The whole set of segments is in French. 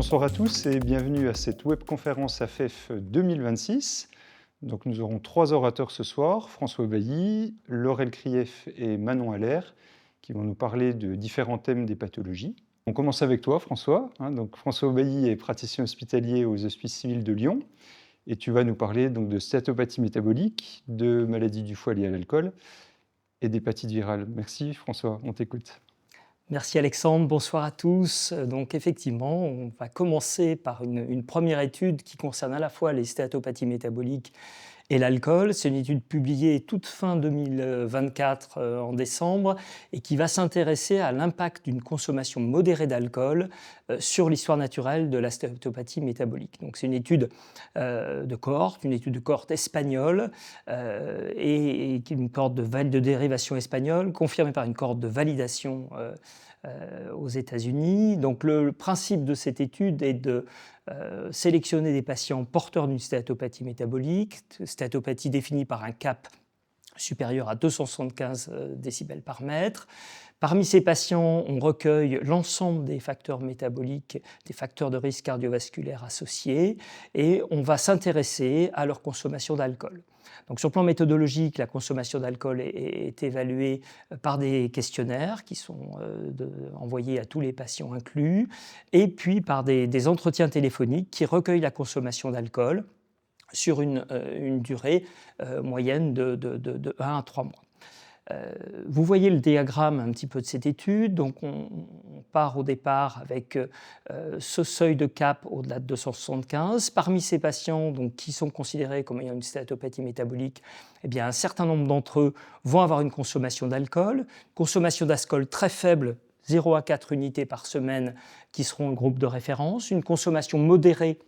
Bonsoir à tous et bienvenue à cette webconférence AFEF 2026. Donc nous aurons 3 orateurs ce soir, François Bailly, Laurel Krief et Manon Allaire, qui vont nous parler de différents thèmes des pathologies. On commence avec toi, François. Donc François Bailly est praticien hospitalier aux Hospices civils de Lyon et tu vas nous parler donc de stéatopathie métabolique, de maladies du foie liées à l'alcool et d'hépatite virale. Merci François, on t'écoute. Merci Alexandre, bonsoir à tous. Donc effectivement, on va commencer par une première étude qui concerne à la fois les stéatopathies métaboliques et l'alcool. C'est une étude publiée toute fin 2024 en décembre et qui va s'intéresser à l'impact d'une consommation modérée d'alcool sur l'histoire naturelle de la stéatopathie métabolique. Donc c'est une étude de cohorte espagnole et une cohorte de dérivation espagnole confirmée par une cohorte de validation aux États-Unis. Donc le principe de cette étude est de sélectionner des patients porteurs d'une stéatopathie métabolique, stéatopathie définie par un CAP supérieur à 275 décibels par mètre. Parmi ces patients, on recueille l'ensemble des facteurs métaboliques, des facteurs de risque cardiovasculaire associés, et on va s'intéresser à leur consommation d'alcool. Donc, sur le plan méthodologique, la consommation d'alcool est évaluée par des questionnaires qui sont envoyés à tous les patients inclus, et puis par des entretiens téléphoniques qui recueillent la consommation d'alcool sur une durée moyenne de 1 à 3 mois. Vous voyez le diagramme un petit peu de cette étude. Donc on part au départ avec ce seuil de CAP au-delà de 275. Parmi ces patients donc, qui sont considérés comme ayant une stéatopathie métabolique, eh bien, un certain nombre d'entre eux vont avoir une consommation d'alcool très faible, 0 à 4 unités par semaine, qui seront le groupe de référence, une consommation modérée,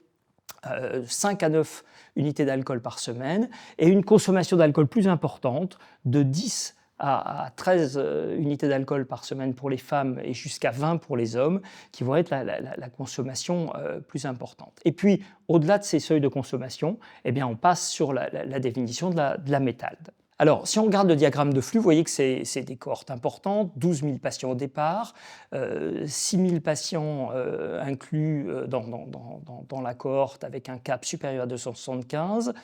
5 à 9 unités d'alcool par semaine, et une consommation d'alcool plus importante, de 10 à 13 unités d'alcool par semaine pour les femmes et jusqu'à 20 pour les hommes, qui vont être la consommation plus importante. Et puis, au-delà de ces seuils de consommation, eh bien, on passe sur la définition de la méthode. Alors, si on regarde le diagramme de flux, vous voyez que c'est des cohortes importantes, 12 000 patients au départ, 6 000 patients inclus dans la cohorte avec un CAP supérieur à 275,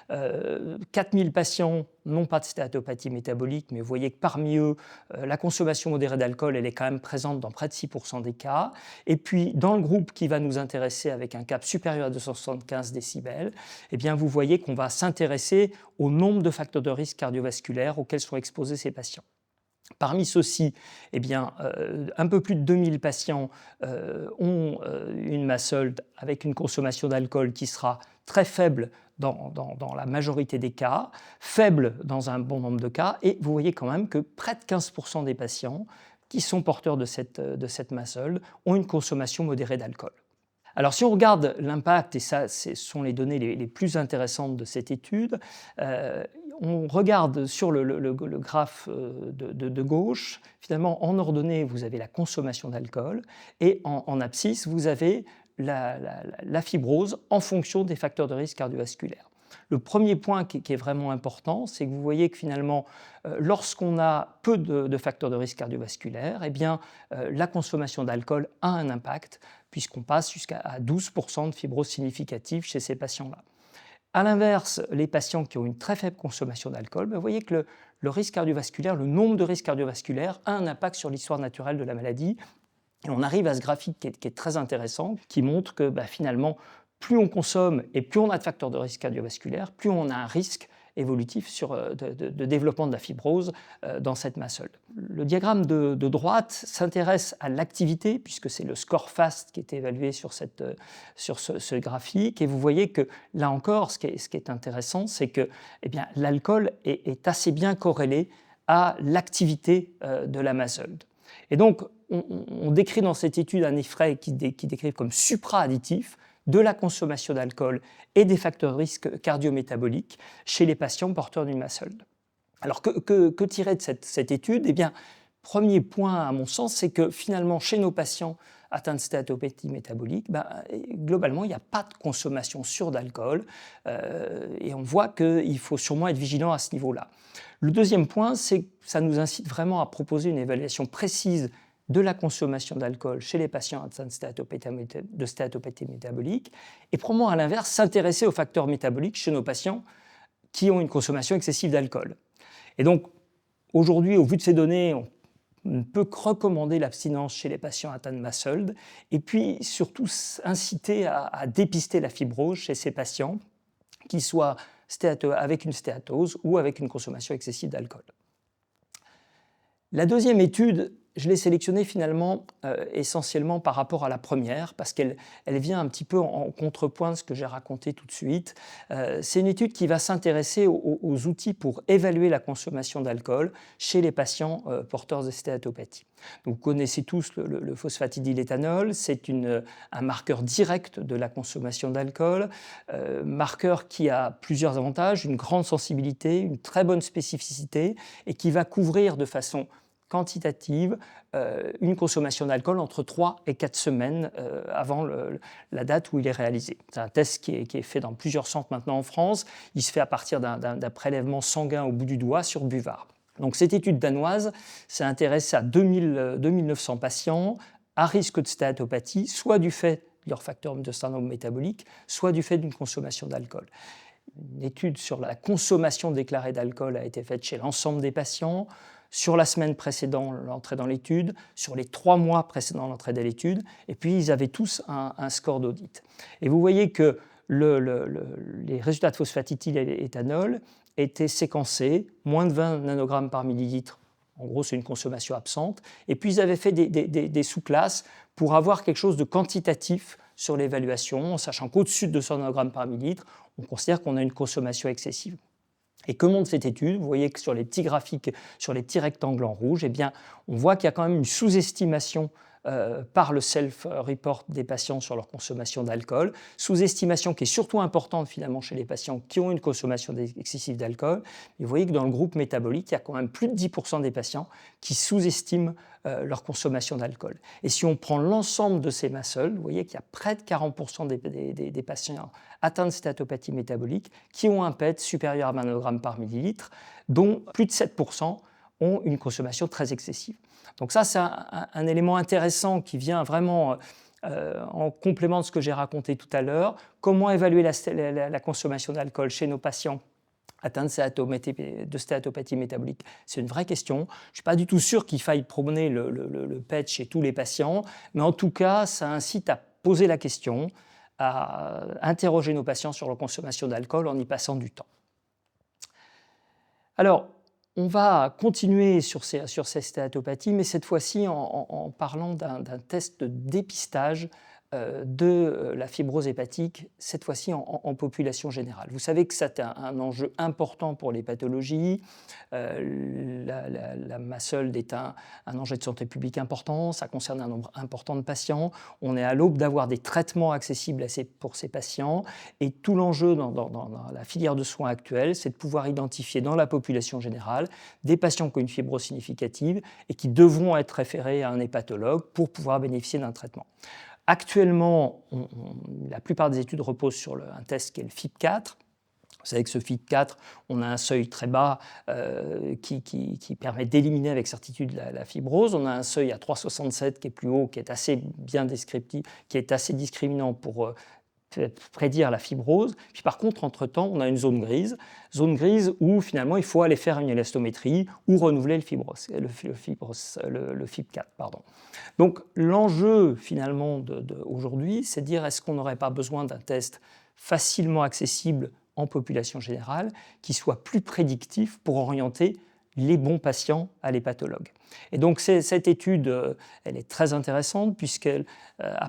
4 000 patients n'ont pas de stéatopathie métabolique, mais vous voyez que parmi eux, la consommation modérée d'alcool, elle est quand même présente dans près de 6% des cas. Et puis, dans le groupe qui va nous intéresser avec un CAP supérieur à 275 décibels, eh bien, vous voyez qu'on va s'intéresser au nombre de facteurs de risque cardiovasculaire auxquels sont exposés ces patients. Parmi ceux-ci, eh bien, un peu plus de 2000 patients ont une MASLD avec une consommation d'alcool qui sera très faible dans la majorité des cas, faible dans un bon nombre de cas, et vous voyez quand même que près de 15% des patients qui sont porteurs de cette MASLD ont une consommation modérée d'alcool. Alors si on regarde l'impact, et ça ce sont les données les plus intéressantes de cette étude, on regarde sur le graphe de gauche, finalement en ordonnée vous avez la consommation d'alcool et en abscisse vous avez la fibrose en fonction des facteurs de risque cardiovasculaire. Le premier point qui est vraiment important, c'est que vous voyez que finalement, lorsqu'on a peu de facteurs de risque cardiovasculaire, eh bien, la consommation d'alcool a un impact, puisqu'on passe jusqu'à 12% de fibrose significative chez ces patients-là. A l'inverse, les patients qui ont une très faible consommation d'alcool, vous voyez que le risque cardiovasculaire, le nombre de risques cardiovasculaires a un impact sur l'histoire naturelle de la maladie. Et on arrive à ce graphique qui est très intéressant, qui montre que finalement, plus on consomme et plus on a de facteurs de risque cardiovasculaire, plus on a un risque évolutif de développement de la fibrose dans cette MASLD. Le diagramme de droite s'intéresse à l'activité, puisque c'est le score FAST qui est évalué sur ce graphique. Et vous voyez que, là encore, ce qui est intéressant, c'est que l'alcool est assez bien corrélé à l'activité de la MASLD. Et donc, on décrit dans cette étude un effet qui décrit comme supra-additif de la consommation d'alcool et des facteurs de risque cardiométaboliques chez les patients porteurs d'une MASLD. Alors, que tirer de cette étude ? Eh bien, premier point, à mon sens, c'est que finalement, chez nos patients atteints de stéatopathie métabolique, globalement, il n'y a pas de consommation sûre d'alcool et on voit qu'il faut sûrement être vigilant à ce niveau-là. Le deuxième point, c'est que ça nous incite vraiment à proposer une évaluation précise de la consommation d'alcool chez les patients atteints de stéatopathie métabolique, et probablement à l'inverse s'intéresser aux facteurs métaboliques chez nos patients qui ont une consommation excessive d'alcool. Et donc aujourd'hui, au vu de ces données, on ne peut que recommander l'abstinence chez les patients atteints de MASLD, et puis surtout inciter à dépister la fibrose chez ces patients, qu'ils soient avec une stéatose ou avec une consommation excessive d'alcool. La deuxième étude, je l'ai sélectionnée finalement essentiellement par rapport à la première, parce qu'elle vient un petit peu en contrepoint de ce que j'ai raconté tout de suite. C'est une étude qui va s'intéresser aux outils pour évaluer la consommation d'alcool chez les patients porteurs de stéatopathie. Donc, vous connaissez tous le phosphatidyléthanol, c'est un marqueur direct de la consommation d'alcool, marqueur qui a plusieurs avantages, une grande sensibilité, une très bonne spécificité, et qui va couvrir de façon quantitative une consommation d'alcool entre 3 et 4 semaines avant la date où il est réalisé. C'est un test qui est fait dans plusieurs centres maintenant en France. Il se fait à partir d'un prélèvement sanguin au bout du doigt sur buvard. Donc cette étude danoise s'est intéressée à 2900 patients à risque de stéatopathie, soit du fait de leur facteur de syndrome métabolique, soit du fait d'une consommation d'alcool. Une étude sur la consommation déclarée d'alcool a été faite chez l'ensemble des patients, sur la semaine précédant l'entrée dans l'étude, sur les 3 mois précédant l'entrée dans l'étude, et puis ils avaient tous un score d'audit. Et vous voyez que les résultats de phosphatidyléthanol étaient séquencés, moins de 20 nanogrammes par millilitre, en gros c'est une consommation absente, et puis ils avaient fait des sous-classes pour avoir quelque chose de quantitatif sur l'évaluation, en sachant qu'au-dessus de 200 nanogrammes par millilitre, on considère qu'on a une consommation excessive. Et que montre cette étude? Vous voyez que sur les petits graphiques, sur les petits rectangles en rouge, eh bien, on voit qu'il y a quand même une sous-estimation par le self-report des patients sur leur consommation d'alcool, sous-estimation qui est surtout importante finalement chez les patients qui ont une consommation excessive d'alcool. Et vous voyez que dans le groupe métabolique, il y a quand même plus de 10% des patients qui sous-estiment leur consommation d'alcool. Et si on prend l'ensemble de ces MASLD, vous voyez qu'il y a près de 40% des patients atteints de stéatopathie métabolique qui ont un PET supérieur à 20 nanogrammes par millilitre, dont plus de 7% ont une consommation très excessive. Donc ça, c'est un élément intéressant qui vient vraiment en complément de ce que j'ai raconté tout à l'heure. Comment évaluer la consommation d'alcool chez nos patients atteints de stéatopathie métabolique? C'est une vraie question. Je ne suis pas du tout sûr qu'il faille promener le PET chez tous les patients, mais en tout cas, ça incite à poser la question, à interroger nos patients sur leur consommation d'alcool en y passant du temps. Alors, on va continuer sur ces stéatopathies, mais cette fois-ci en parlant d'un test de dépistage de la fibrose hépatique, cette fois-ci en population générale. Vous savez que c'est un enjeu important pour les pathologies. La MASLD est un enjeu de santé publique important, ça concerne un nombre important de patients. On est à l'aube d'avoir des traitements accessibles pour ces patients. Et tout l'enjeu dans la filière de soins actuelle, c'est de pouvoir identifier dans la population générale des patients qui ont une fibrose significative et qui devront être référés à un hépatologue pour pouvoir bénéficier d'un traitement. Actuellement, la plupart des études reposent sur un test qui est le FIB4. Vous savez que ce FIB4, on a un seuil très bas qui permet d'éliminer avec certitude la fibrose. On a un seuil à 3,67 qui est plus haut, qui est assez bien descriptif, qui est assez discriminant pour prédire la fibrose. Puis par contre, entre-temps, on a une zone grise où finalement il faut aller faire une élastométrie ou renouveler le FIB4. Donc l'enjeu finalement aujourd'hui, c'est de dire est-ce qu'on n'aurait pas besoin d'un test facilement accessible en population générale qui soit plus prédictif pour orienter les bons patients à l'hépatologue. Et donc cette étude, elle est très intéressante puisqu'à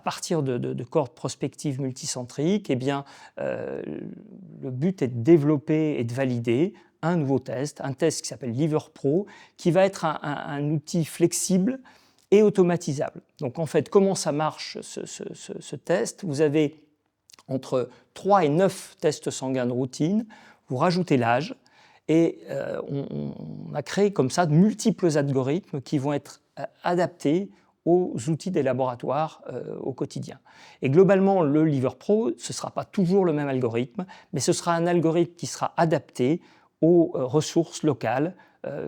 partir de cohortes prospectives multicentriques, eh bien, le but est de développer et de valider un nouveau test, un test qui s'appelle LiverPro, qui va être un outil flexible et automatisable. Donc en fait, comment ça marche ce test? Vous avez entre 3 et 9 tests sanguins de routine, vous rajoutez l'âge, et on a créé comme ça de multiples algorithmes qui vont être adaptés aux outils des laboratoires au quotidien. Et globalement, le LiverPro, ce ne sera pas toujours le même algorithme, mais ce sera un algorithme qui sera adapté aux ressources locales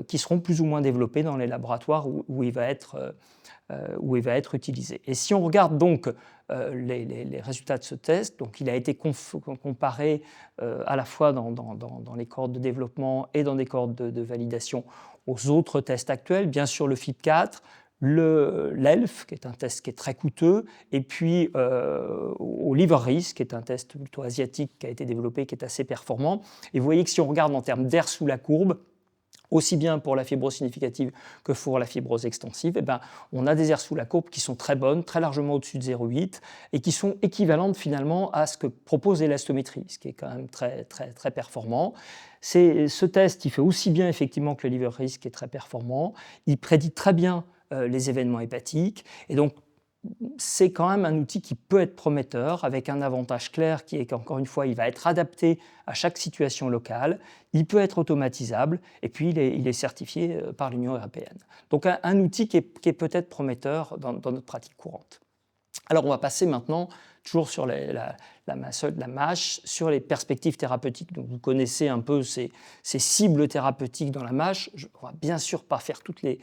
qui seront plus ou moins développés dans les laboratoires où il va être utilisé. Et si on regarde donc les résultats de ce test, donc il a été comparé à la fois dans les cohortes de développement et dans des cohortes de validation aux autres tests actuels, bien sûr le FIP4, l'ELF, qui est un test qui est très coûteux, et puis au LiverRisk, qui est un test plutôt asiatique qui a été développé, qui est assez performant. Et vous voyez que si on regarde en termes d'air sous la courbe, aussi bien pour la fibrose significative que pour la fibrose extensive, eh ben, on a des aires sous la courbe qui sont très bonnes, très largement au-dessus de 0,8 et qui sont équivalentes finalement à ce que propose l'élastométrie, ce qui est quand même très, très, très performant. Ce test, il fait aussi bien effectivement que le LiverRisk, qui est très performant. Il prédit très bien les événements hépatiques. Et donc, c'est quand même un outil qui peut être prometteur, avec un avantage clair qui est qu'encore une fois, il va être adapté à chaque situation locale, il peut être automatisable, et puis il est certifié par l'Union européenne. Donc un outil qui est peut-être prometteur dans notre pratique courante. Alors on va passer maintenant, toujours sur la MASH, sur les perspectives thérapeutiques. Donc vous connaissez un peu ces cibles thérapeutiques dans la MASH. On ne va bien sûr pas faire toutes les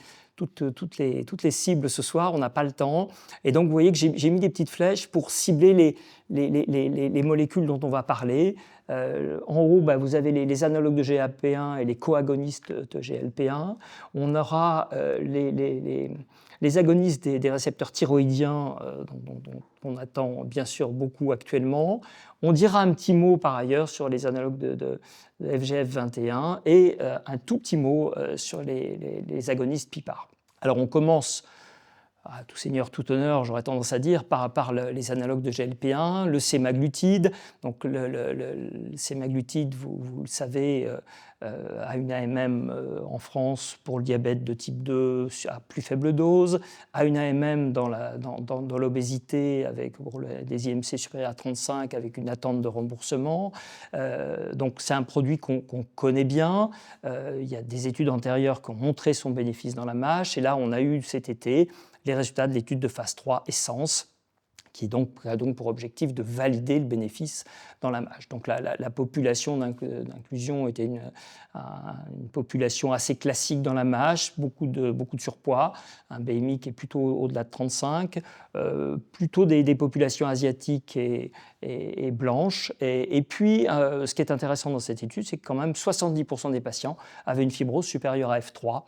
cibles ce soir, on n'a pas le temps. Et donc vous voyez que j'ai mis des petites flèches pour cibler les molécules dont on va parler. En haut, vous avez les analogues de GLP-1 et les coagonistes de GLP-1. On aura les agonistes des récepteurs thyroïdiens dont on attend bien sûr beaucoup actuellement. On dira un petit mot par ailleurs sur les analogues de FGF21 et un tout petit mot sur les agonistes PIPAR. Alors on commence, à tout seigneur, tout honneur, j'aurais tendance à dire, par les analogues de GLP-1, le sémaglutide. Donc le sémaglutide, vous le savez, a une AMM en France pour le diabète de type 2 à plus faible dose, a une AMM dans l'obésité avec pour des IMC supérieurs à 35 avec une attente de remboursement. Donc c'est un produit qu'on connaît bien. Il y a des études antérieures qui ont montré son bénéfice dans la MASH. Et là, on a eu cet été les résultats de l'étude de phase 3 Essence, qui a donc pour objectif de valider le bénéfice dans la MASH. Donc la population d'inclusion était une population assez classique dans la MASH, beaucoup de surpoids, un BMI qui est plutôt au-delà de 35, plutôt des populations asiatiques et blanches. Et puis, ce qui est intéressant dans cette étude, c'est que quand même 70% des patients avaient une fibrose supérieure à F3,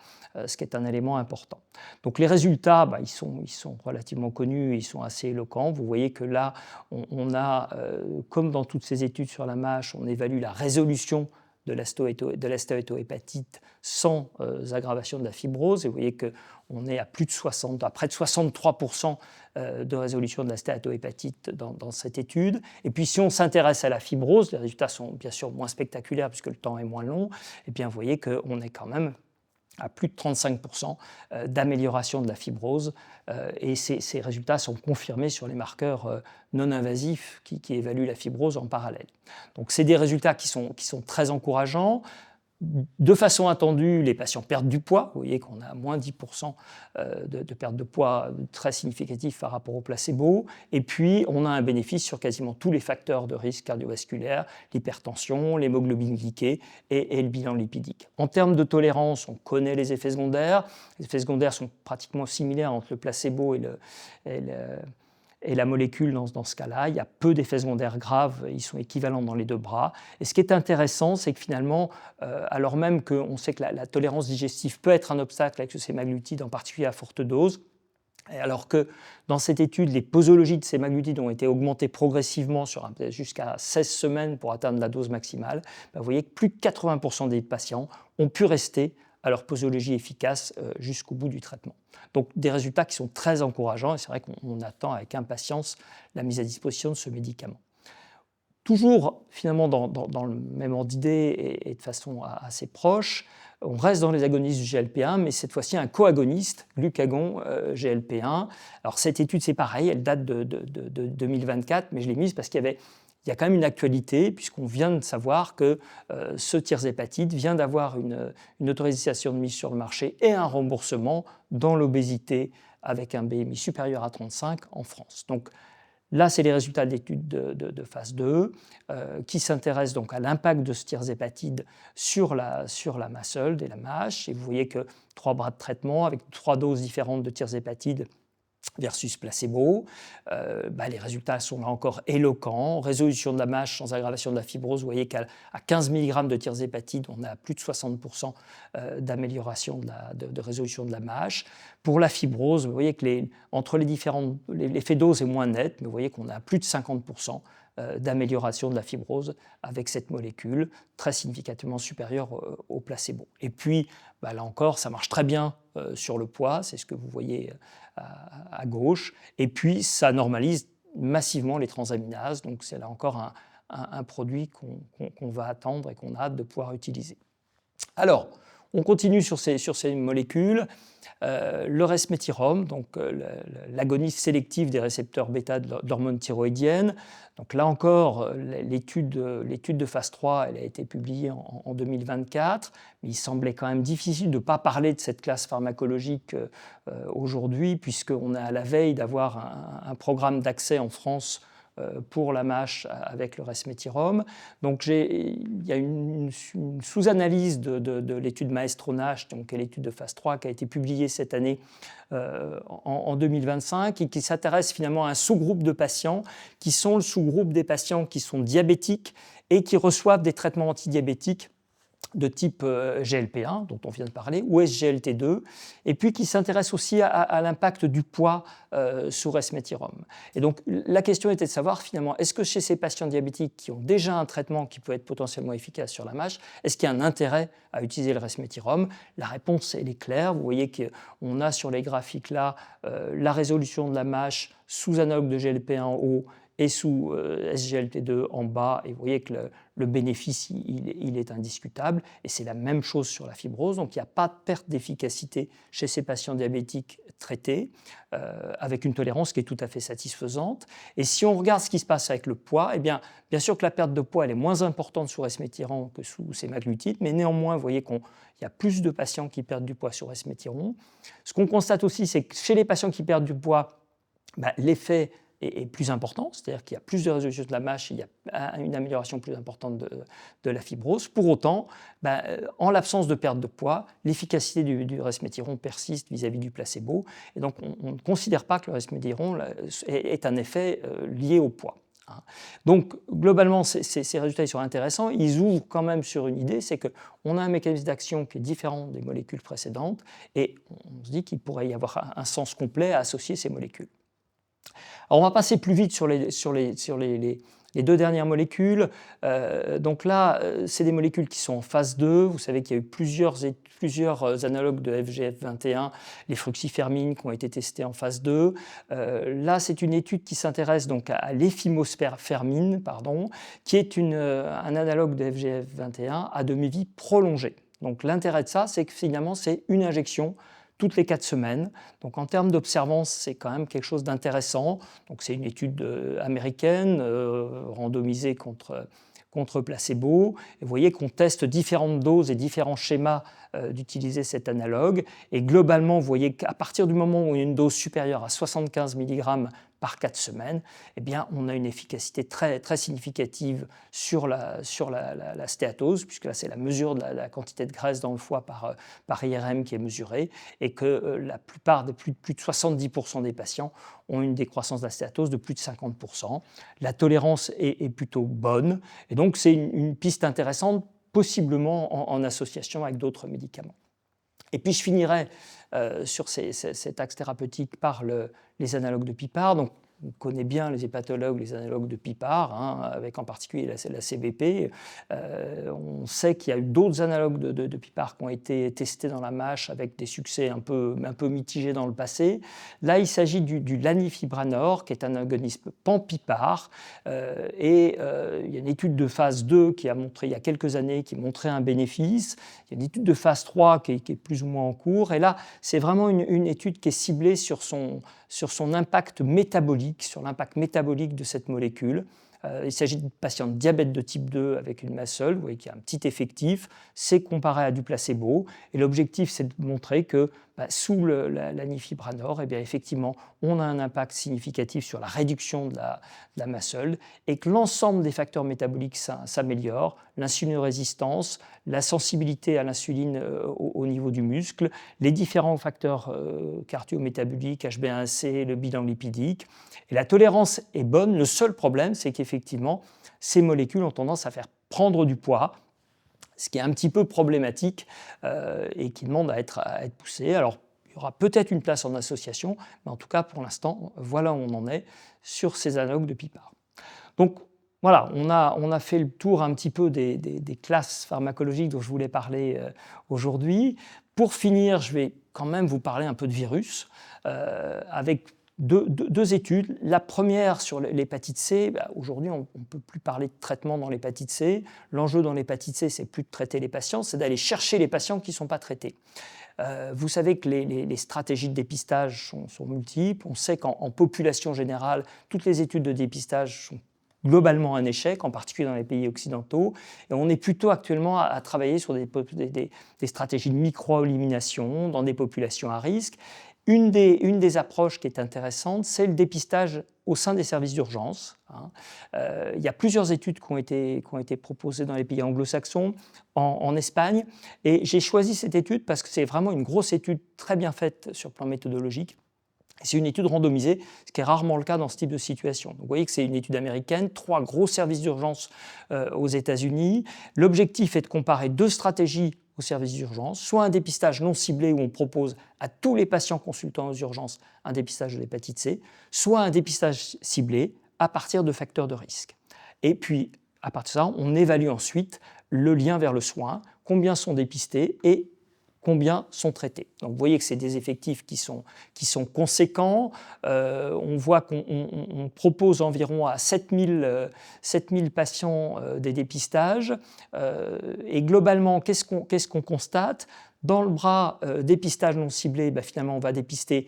ce qui est un élément important. Donc les résultats, ils sont relativement connus, ils sont assez éloquents. Vous voyez que là, on a, comme dans toutes ces études sur la MASH, on évalue la résolution de la stéatohépatite sans aggravation de la fibrose. Et vous voyez qu'on est à près de 63% de résolution de la stéatohépatite dans cette étude. Et puis si on s'intéresse à la fibrose, les résultats sont bien sûr moins spectaculaires puisque le temps est moins long. Et bien vous voyez qu'on est quand même à plus de 35% d'amélioration de la fibrose. Et ces résultats sont confirmés sur les marqueurs non invasifs qui évaluent la fibrose en parallèle. Donc c'est des résultats qui sont très encourageants. De façon attendue, les patients perdent du poids. Vous voyez qu'on a moins 10% de perte de poids très significatif par rapport au placebo. Et puis, on a un bénéfice sur quasiment tous les facteurs de risque cardiovasculaire, l'hypertension, l'hémoglobine glyquée et le bilan lipidique. En termes de tolérance, on connaît les effets secondaires. Les effets secondaires sont pratiquement similaires entre le placebo et la molécule dans ce cas-là. Il y a peu d'effets secondaires graves, ils sont équivalents dans les deux bras. Et ce qui est intéressant, c'est que finalement, alors même qu'on sait que la tolérance digestive peut être un obstacle avec ce sémaglutide, en particulier à forte dose, alors que dans cette étude, les posologies de sémaglutide ont été augmentées progressivement jusqu'à 16 semaines pour atteindre la dose maximale, vous voyez que plus de 80% des patients ont pu rester à leur posologie efficace jusqu'au bout du traitement. Donc des résultats qui sont très encourageants et c'est vrai qu'on attend avec impatience la mise à disposition de ce médicament. Toujours finalement dans le même ordre d'idée et de façon assez proche, on reste dans les agonistes du GLP-1, mais cette fois-ci un coagoniste, glucagon GLP-1. Alors cette étude c'est pareil, elle date de 2024, mais je l'ai mise parce qu'il y a quand même une actualité, puisqu'on vient de savoir que ce tirzépatide vient d'avoir une autorisation de mise sur le marché et un remboursement dans l'obésité avec un BMI supérieur à 35 en France. Donc Là, c'est les résultats d'études de phase 2 qui s'intéressent donc à l'impact de ce tirzépatide sur la muscle et la MASH. Et vous voyez que 3 bras de traitement avec 3 doses différentes de tirzépatide versus placebo. Les résultats sont là encore éloquents. Résolution de la MASH sans aggravation de la fibrose. Vous voyez qu'à 15 mg de tirzépatide, on a plus de 60% d'amélioration de résolution de la MASH. Pour la fibrose, vous voyez que entre les différentes, l'effet dose est moins net, mais vous voyez qu'on a plus de 50% d'amélioration de la fibrose avec cette molécule, très significativement supérieure au placebo. Et puis, là encore, ça marche très bien sur le poids, c'est ce que vous voyez à gauche, et puis ça normalise massivement les transaminases, donc c'est là encore un produit qu'on va attendre et qu'on a hâte de pouvoir utiliser. Alors, on continue sur ces molécules. Le resmetirom, donc l'agoniste sélectif des récepteurs bêta d'hormones thyroïdiennes. Donc là encore, l'étude de phase 3 elle a été publiée en 2024, mais il semblait quand même difficile de ne pas parler de cette classe pharmacologique aujourd'hui, puisqu'on est à la veille d'avoir un programme d'accès en France pour la MASH avec le resmetirom. Donc il y a une sous-analyse de l'étude Maestro-NASH, donc l'étude de phase 3 qui a été publiée cette année en 2025 et qui s'intéresse finalement à un sous-groupe de patients qui sont le sous-groupe des patients qui sont diabétiques et qui reçoivent des traitements antidiabétiques de type GLP-1, dont on vient de parler, ou SGLT2, et puis qui s'intéresse aussi à l'impact du poids sous resmetirom. Et donc la question était de savoir finalement, est-ce que chez ces patients diabétiques qui ont déjà un traitement qui peut être potentiellement efficace sur la MASH, est-ce qu'il y a un intérêt à utiliser le resmetirom? La réponse elle est claire, vous voyez qu'on a sur les graphiques là la résolution de la MASH sous analogue de GLP-1 en haut et sous SGLT2 en bas, et vous voyez que le bénéfice il est indiscutable, et c'est la même chose sur la fibrose, donc il n'y a pas de perte d'efficacité chez ces patients diabétiques traités, avec une tolérance qui est tout à fait satisfaisante. Et si on regarde ce qui se passe avec le poids, eh bien sûr que la perte de poids elle est moins importante sous resmetirom que sous sémaglutide, mais néanmoins vous voyez qu'il y a plus de patients qui perdent du poids sur resmetirom. Ce qu'on constate aussi, c'est que chez les patients qui perdent du poids, l'effet est plus important, c'est-à-dire qu'il y a plus de résolution de la MASH, il y a une amélioration plus importante de la fibrose. Pour autant, en l'absence de perte de poids, l'efficacité du resmetirom persiste vis-à-vis du placebo, et donc on ne considère pas que le resmetirom ait un effet lié au poids. Donc globalement, ces résultats ils sont intéressants, ils ouvrent quand même sur une idée, c'est qu'on a un mécanisme d'action qui est différent des molécules précédentes, et on se dit qu'il pourrait y avoir un sens complet à associer ces molécules. Alors on va passer plus vite sur les 2 dernières molécules. Donc là, c'est des molécules qui sont en phase 2. Vous savez qu'il y a eu plusieurs analogues de FGF21, les fructifermines qui ont été testés en phase 2. Là, c'est une étude qui s'intéresse donc à l'efimosfermine, qui est un analogue de FGF21 à demi-vie prolongée. Donc l'intérêt de ça, c'est que finalement, c'est une injection toutes les 4 semaines. Donc en termes d'observance, c'est quand même quelque chose d'intéressant. Donc c'est une étude américaine, randomisée contre placebo. Et vous voyez qu'on teste différentes doses et différents schémas d'utiliser cet analogue. Et globalement, vous voyez qu'à partir du moment où il y a une dose supérieure à 75 mg par 4 semaines, eh bien, on a une efficacité très, très significative sur la stéatose, puisque là, c'est la mesure de la quantité de graisse dans le foie par IRM qui est mesurée, et que la plupart, plus de 70% des patients ont une décroissance de la stéatose de plus de 50%. La tolérance est plutôt bonne, et donc c'est une piste intéressante, possiblement en association avec d'autres médicaments. Et puis je finirai sur cet axe thérapeutique par les analogues de PIPAR. Donc, on connaît bien les hépatologues, les analogues de PIPAR, avec en particulier la CBP. On sait qu'il y a eu d'autres analogues de PIPAR qui ont été testés dans la MASH avec des succès un peu mitigés dans le passé. Là, il s'agit du lanifibranor, qui est un agonisme pan-PIPAR. Il y a une étude de phase 2 qui a montré, il y a quelques années, qui montrait un bénéfice. Il y a une étude de phase 3 qui est plus ou moins en cours. Et là, c'est vraiment une étude qui est ciblée sur son impact métabolique, sur l'impact métabolique de cette molécule. Il s'agit de patients de diabète de type 2 avec une MASL, vous voyez qu'il y a un petit effectif, c'est comparé à du placebo, et l'objectif c'est de montrer que sous l'anifibranor, effectivement, on a un impact significatif sur la réduction de la MASLD et que l'ensemble des facteurs métaboliques s'améliorent, l'insulinorésistance, la sensibilité à l'insuline au niveau du muscle, les différents facteurs cardio-métaboliques, HbA1c, le bilan lipidique. Et la tolérance est bonne. Le seul problème, c'est qu'effectivement, ces molécules ont tendance à faire prendre du poids, ce qui est un petit peu problématique et qui demande à être poussé. Alors, il y aura peut-être une place en association, mais en tout cas, pour l'instant, voilà où on en est sur ces analogues de PPAR. Donc, voilà, on a fait le tour un petit peu des classes pharmacologiques dont je voulais parler aujourd'hui. Pour finir, je vais quand même vous parler un peu de virus, avec deux études. La première sur l'hépatite C, aujourd'hui on ne peut plus parler de traitement dans l'hépatite C. L'enjeu dans l'hépatite C, c'est plus de traiter les patients, c'est d'aller chercher les patients qui ne sont pas traités. Vous savez que les stratégies de dépistage sont multiples. On sait qu'en population générale, toutes les études de dépistage sont globalement un échec, en particulier dans les pays occidentaux. Et on est plutôt actuellement à travailler sur des stratégies de micro-élimination dans des populations à risque. Une des approches qui est intéressante, c'est le dépistage au sein des services d'urgence. Il y a plusieurs études qui ont été proposées dans les pays anglo-saxons, en Espagne. Et j'ai choisi cette étude parce que c'est vraiment une grosse étude très bien faite sur le plan méthodologique. C'est une étude randomisée, ce qui est rarement le cas dans ce type de situation. Donc, vous voyez que c'est une étude américaine, 3 gros services d'urgence aux États-Unis. L'objectif est de comparer 2 stratégies au service d'urgence, soit un dépistage non ciblé où on propose à tous les patients consultant aux urgences un dépistage de l'hépatite C, soit un dépistage ciblé à partir de facteurs de risque. Et puis, à partir de ça, on évalue ensuite le lien vers le soin, combien sont dépistés et combien sont traités. Donc vous voyez que c'est des effectifs qui sont conséquents. On voit qu'on propose environ à 7000 patients des dépistages. Et globalement, qu'est-ce qu'on constate ? Dans le bras dépistage non ciblé, finalement, on va dépister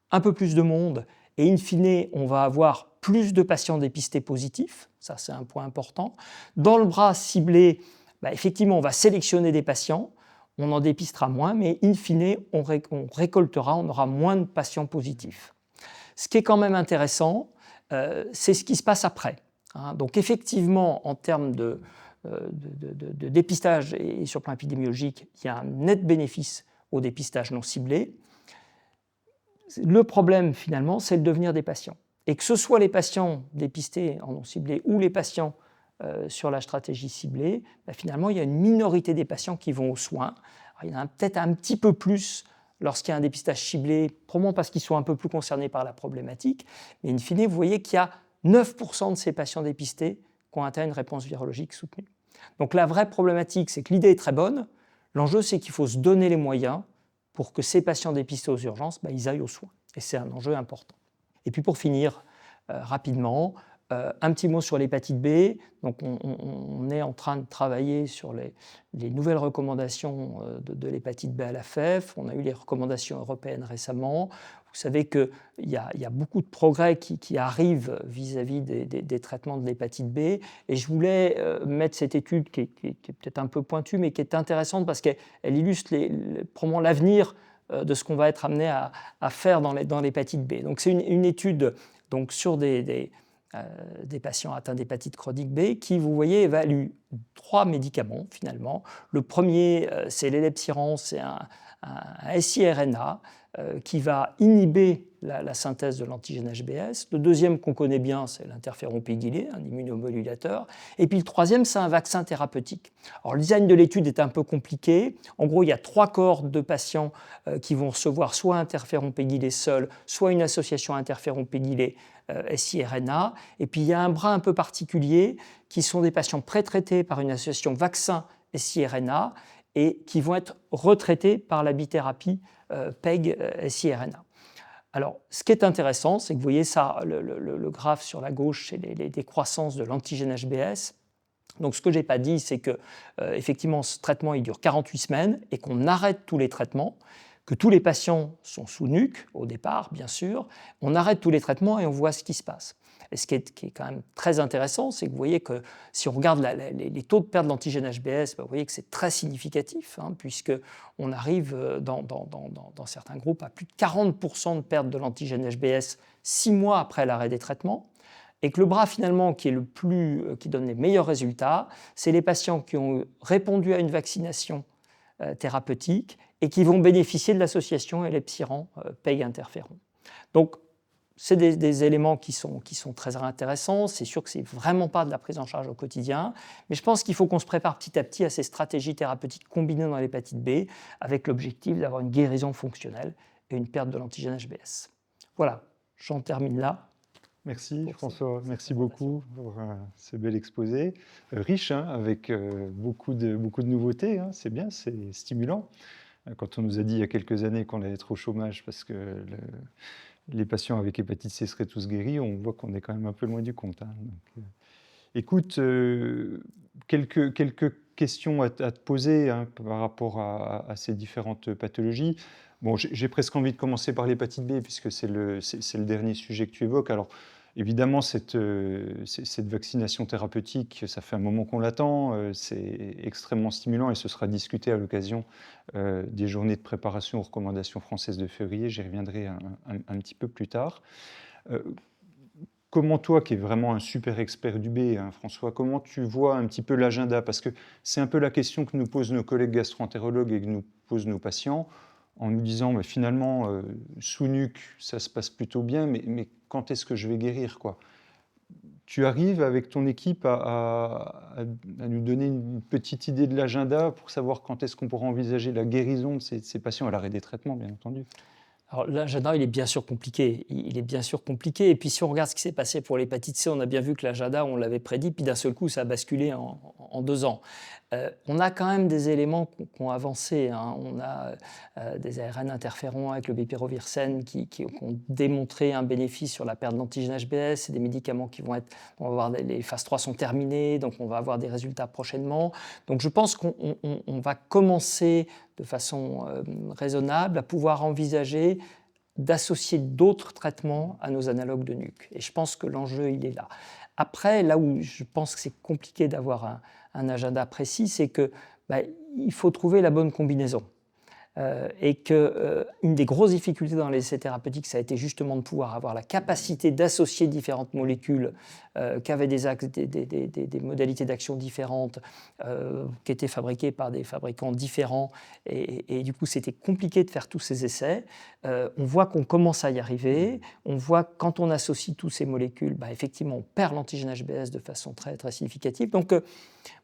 un peu plus de monde et in fine, on va avoir plus de patients dépistés positifs. Ça, c'est un point important. Dans le bras ciblé, effectivement, on va sélectionner des patients. On en dépistera moins, mais in fine, on récoltera, on aura moins de patients positifs. Ce qui est quand même intéressant, c'est ce qui se passe après. Donc effectivement, en termes de dépistage et sur le plan épidémiologique, il y a un net bénéfice au dépistage non ciblé. Le problème, finalement, c'est le devenir des patients. Et que ce soit les patients dépistés en non ciblé ou les patients sur la stratégie ciblée, finalement, il y a une minorité des patients qui vont aux soins. Alors, il y en a peut-être un petit peu plus lorsqu'il y a un dépistage ciblé, probablement parce qu'ils sont un peu plus concernés par la problématique. Mais in fine, vous voyez qu'il y a 9% de ces patients dépistés qui ont atteint une réponse virologique soutenue. Donc la vraie problématique, c'est que l'idée est très bonne. L'enjeu, c'est qu'il faut se donner les moyens pour que ces patients dépistés aux urgences, ils aillent aux soins. Et c'est un enjeu important. Et puis pour finir, rapidement, un petit mot sur l'hépatite B. Donc on est en train de travailler sur les nouvelles recommandations de l'hépatite B à la FEF. On a eu les recommandations européennes récemment. Vous savez qu'il y a beaucoup de progrès qui arrivent vis-à-vis des traitements de l'hépatite B. Et je voulais mettre cette étude qui est peut-être un peu pointue, mais qui est intéressante parce qu'elle illustre probablement l'avenir de ce qu'on va être amené à faire dans l'hépatite B. Donc c'est une étude donc, sur des patients atteints d'hépatite chronique B qui, vous voyez, évaluent 3 médicaments finalement. Le premier, c'est l'élebsiran, c'est un siRNA qui va inhiber la synthèse de l'antigène HbS. Le deuxième qu'on connaît bien, c'est l'interféron pégylé, un immunomodulateur. Et puis le troisième, c'est un vaccin thérapeutique. Alors le design de l'étude est un peu compliqué. En gros, il y a 3 cohortes de patients qui vont recevoir soit interféron pégylé seul, soit une association interféron pégylé siRNA. Et puis il y a un bras un peu particulier qui sont des patients pré-traités par une association vaccin siRNA et qui vont être retraités par la bithérapie PEG siRNA. Alors, ce qui est intéressant, c'est que vous voyez ça, le graphe sur la gauche, c'est les décroissances de l'antigène HbS. Donc, ce que je n'ai pas dit, c'est que effectivement, ce traitement il dure 48 semaines et qu'on arrête tous les traitements, que tous les patients sont sous NUC au départ, bien sûr. On arrête tous les traitements et on voit ce qui se passe. Et ce qui est quand même très intéressant, c'est que vous voyez que si on regarde les taux de perte d'antigène HBS, vous voyez que c'est très significatif, puisqu'on arrive dans certains groupes à plus de 40% de perte de l'antigène HBS 6 mois après l'arrêt des traitements. Et que le bras finalement qui donne les meilleurs résultats, c'est les patients qui ont répondu à une vaccination thérapeutique et qui vont bénéficier de l'association Elebsiran PEG-interféron. Donc, c'est des éléments qui sont très intéressants. C'est sûr que ce n'est vraiment pas de la prise en charge au quotidien, mais je pense qu'il faut qu'on se prépare petit à petit à ces stratégies thérapeutiques combinées dans l'hépatite B avec l'objectif d'avoir une guérison fonctionnelle et une perte de l'antigène HBS. Voilà, j'en termine là. Merci François, merci beaucoup pour ce bel exposé. Riche, avec beaucoup de nouveautés, c'est bien, c'est stimulant. Quand on nous a dit il y a quelques années qu'on allait être au chômage parce que les patients avec hépatite C seraient tous guéris, on voit qu'on est quand même un peu loin du compte. Donc, écoute, quelques questions à te poser par rapport à ces différentes pathologies. Bon, j'ai presque envie de commencer par l'hépatite B puisque c'est le dernier sujet que tu évoques. Alors, évidemment, cette vaccination thérapeutique, ça fait un moment qu'on l'attend, c'est extrêmement stimulant et ce sera discuté à l'occasion des journées de préparation aux recommandations françaises de février. J'y reviendrai un petit peu plus tard. Comment toi, qui es vraiment un super expert du B, François, comment tu vois un petit peu l'agenda? Parce que c'est un peu la question que nous posent nos collègues gastro-entérologues et que nous posent nos patients, en nous disant finalement, sous nuque, ça se passe plutôt bien, mais quand est-ce que je vais guérir, quoi? Tu arrives avec ton équipe à nous donner une petite idée de l'agenda pour savoir quand est-ce qu'on pourra envisager la guérison de ces patients à l'arrêt des traitements, bien entendu. Alors l'agenda, il est bien sûr compliqué. Il est bien sûr compliqué. Et puis si on regarde ce qui s'est passé pour l'hépatite C, on a bien vu que l'agenda, on l'avait prédit, puis d'un seul coup, ça a basculé en 2 ans. On a quand même des éléments qui ont avancé. On a des ARN interférons avec le bepirovirsen qui ont démontré un bénéfice sur la perte d'antigène HBS. C'est des médicaments qui vont être... les phases 3 sont terminées, donc on va avoir des résultats prochainement. Donc je pense qu'on va commencer de façon raisonnable à pouvoir envisager d'associer d'autres traitements à nos analogues de nuque. Et je pense que l'enjeu, il est là. Après, là où je pense que c'est compliqué d'avoir un agenda précis, c'est qu'il faut trouver la bonne combinaison. Et qu'une des grosses difficultés dans les essais thérapeutiques, ça a été justement de pouvoir avoir la capacité d'associer différentes molécules qui avaient des modalités d'action différentes, qui étaient fabriquées par des fabricants différents. Et du coup, c'était compliqué de faire tous ces essais. On voit qu'on commence à y arriver. On voit que quand on associe toutes ces molécules, effectivement, on perd l'antigène HBS de façon très, très significative. Donc,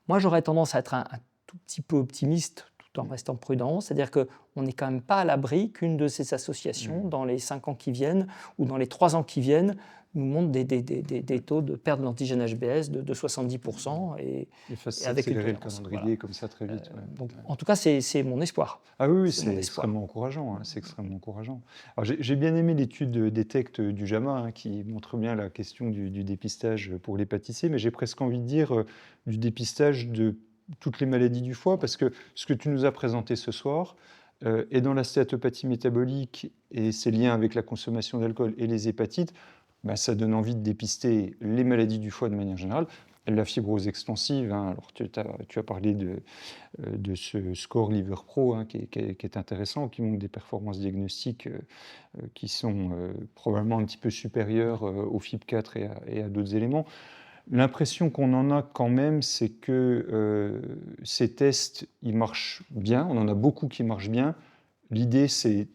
moi, j'aurais tendance à être un tout petit peu optimiste, en restant prudent, c'est-à-dire qu'on n'est quand même pas à l'abri qu'une de ces associations, dans les 5 ans qui viennent ou dans les 3 ans qui viennent, nous montre des taux de perte d'antigène HBS de 70%. Et fasse accélérer le calendrier comme ça très vite. Donc, en tout cas, c'est mon espoir. Ah oui, c'est extrêmement encourageant. C'est extrêmement encourageant. Alors, j'ai bien aimé l'étude DETECT du JAMA qui montre bien la question du dépistage pour l'hépatite C, mais j'ai presque envie de dire du dépistage de toutes les maladies du foie, parce que ce que tu nous as présenté ce soir est dans la stéatopathie métabolique et ses liens avec la consommation d'alcool et les hépatites, ça donne envie de dépister les maladies du foie de manière générale. La fibrose extensive, alors tu as parlé de ce score LiverPro qui est intéressant, qui montre des performances diagnostiques qui sont probablement un petit peu supérieures au FIB4 et à d'autres éléments. L'impression qu'on en a quand même, c'est que ces tests, ils marchent bien. On en a beaucoup qui marchent bien. L'idée, c'est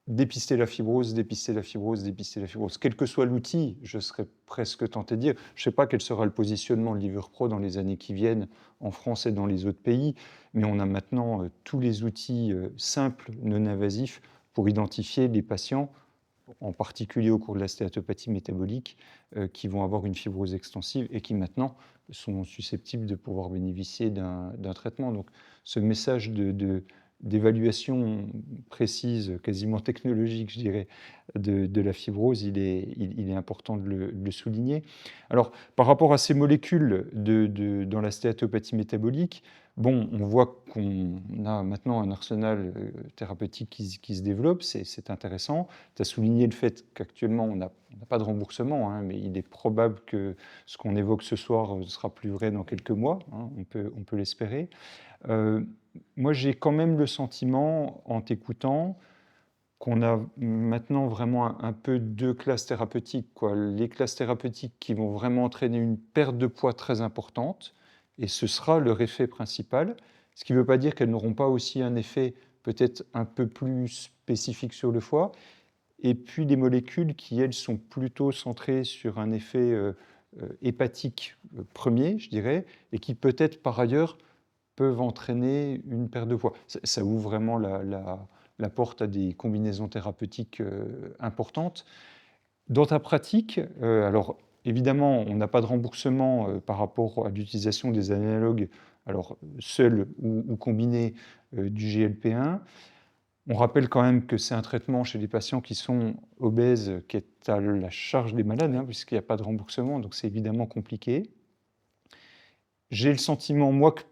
dépister la fibrose, dépister la fibrose, dépister la fibrose. Quel que soit l'outil, je serais presque tenté de dire, je ne sais pas quel sera le positionnement de LiverPro dans les années qui viennent en France et dans les autres pays, mais on a maintenant tous les outils simples, non invasifs, pour identifier les patients, en particulier au cours de la stéatopathie métabolique, qui vont avoir une fibrose extensive et qui maintenant sont susceptibles de pouvoir bénéficier d'un traitement. Donc ce message d'évaluation précise, quasiment technologique, je dirais, de la fibrose, il est important de le souligner. Alors, par rapport à ces molécules dans la stéatopathie métabolique, Bon, on voit qu'on a maintenant un arsenal thérapeutique qui se développe, c'est intéressant. Tu as souligné le fait qu'actuellement, on n'a pas de remboursement, hein, mais il est probable que ce qu'on évoque ce soir ne sera plus vrai dans quelques mois, hein, on peut l'espérer. Euh, Moi, j'ai quand même le sentiment, en t'écoutant, qu'on a maintenant vraiment un peu deux classes thérapeutiques, quoi. Les classes thérapeutiques qui vont vraiment entraîner une perte de poids très importante, et ce sera leur effet principal, ce qui ne veut pas dire qu'elles n'auront pas aussi un effet peut-être un peu plus spécifique sur le foie, et puis les molécules qui, elles, sont plutôt centrées sur un effet hépatique premier, je dirais, et qui peut-être par ailleurs peuvent entraîner une perte de poids. Ça ouvre vraiment la porte à des combinaisons thérapeutiques importantes. Dans ta pratique, alors évidemment, on n'a pas de remboursement par rapport à l'utilisation des analogues, alors seuls ou combinés du GLP-1. On rappelle quand même que c'est un traitement chez les patients qui sont obèses qui est à la charge des malades, hein, puisqu'il n'y a pas de remboursement, donc c'est évidemment compliqué. J'ai le sentiment, moi, que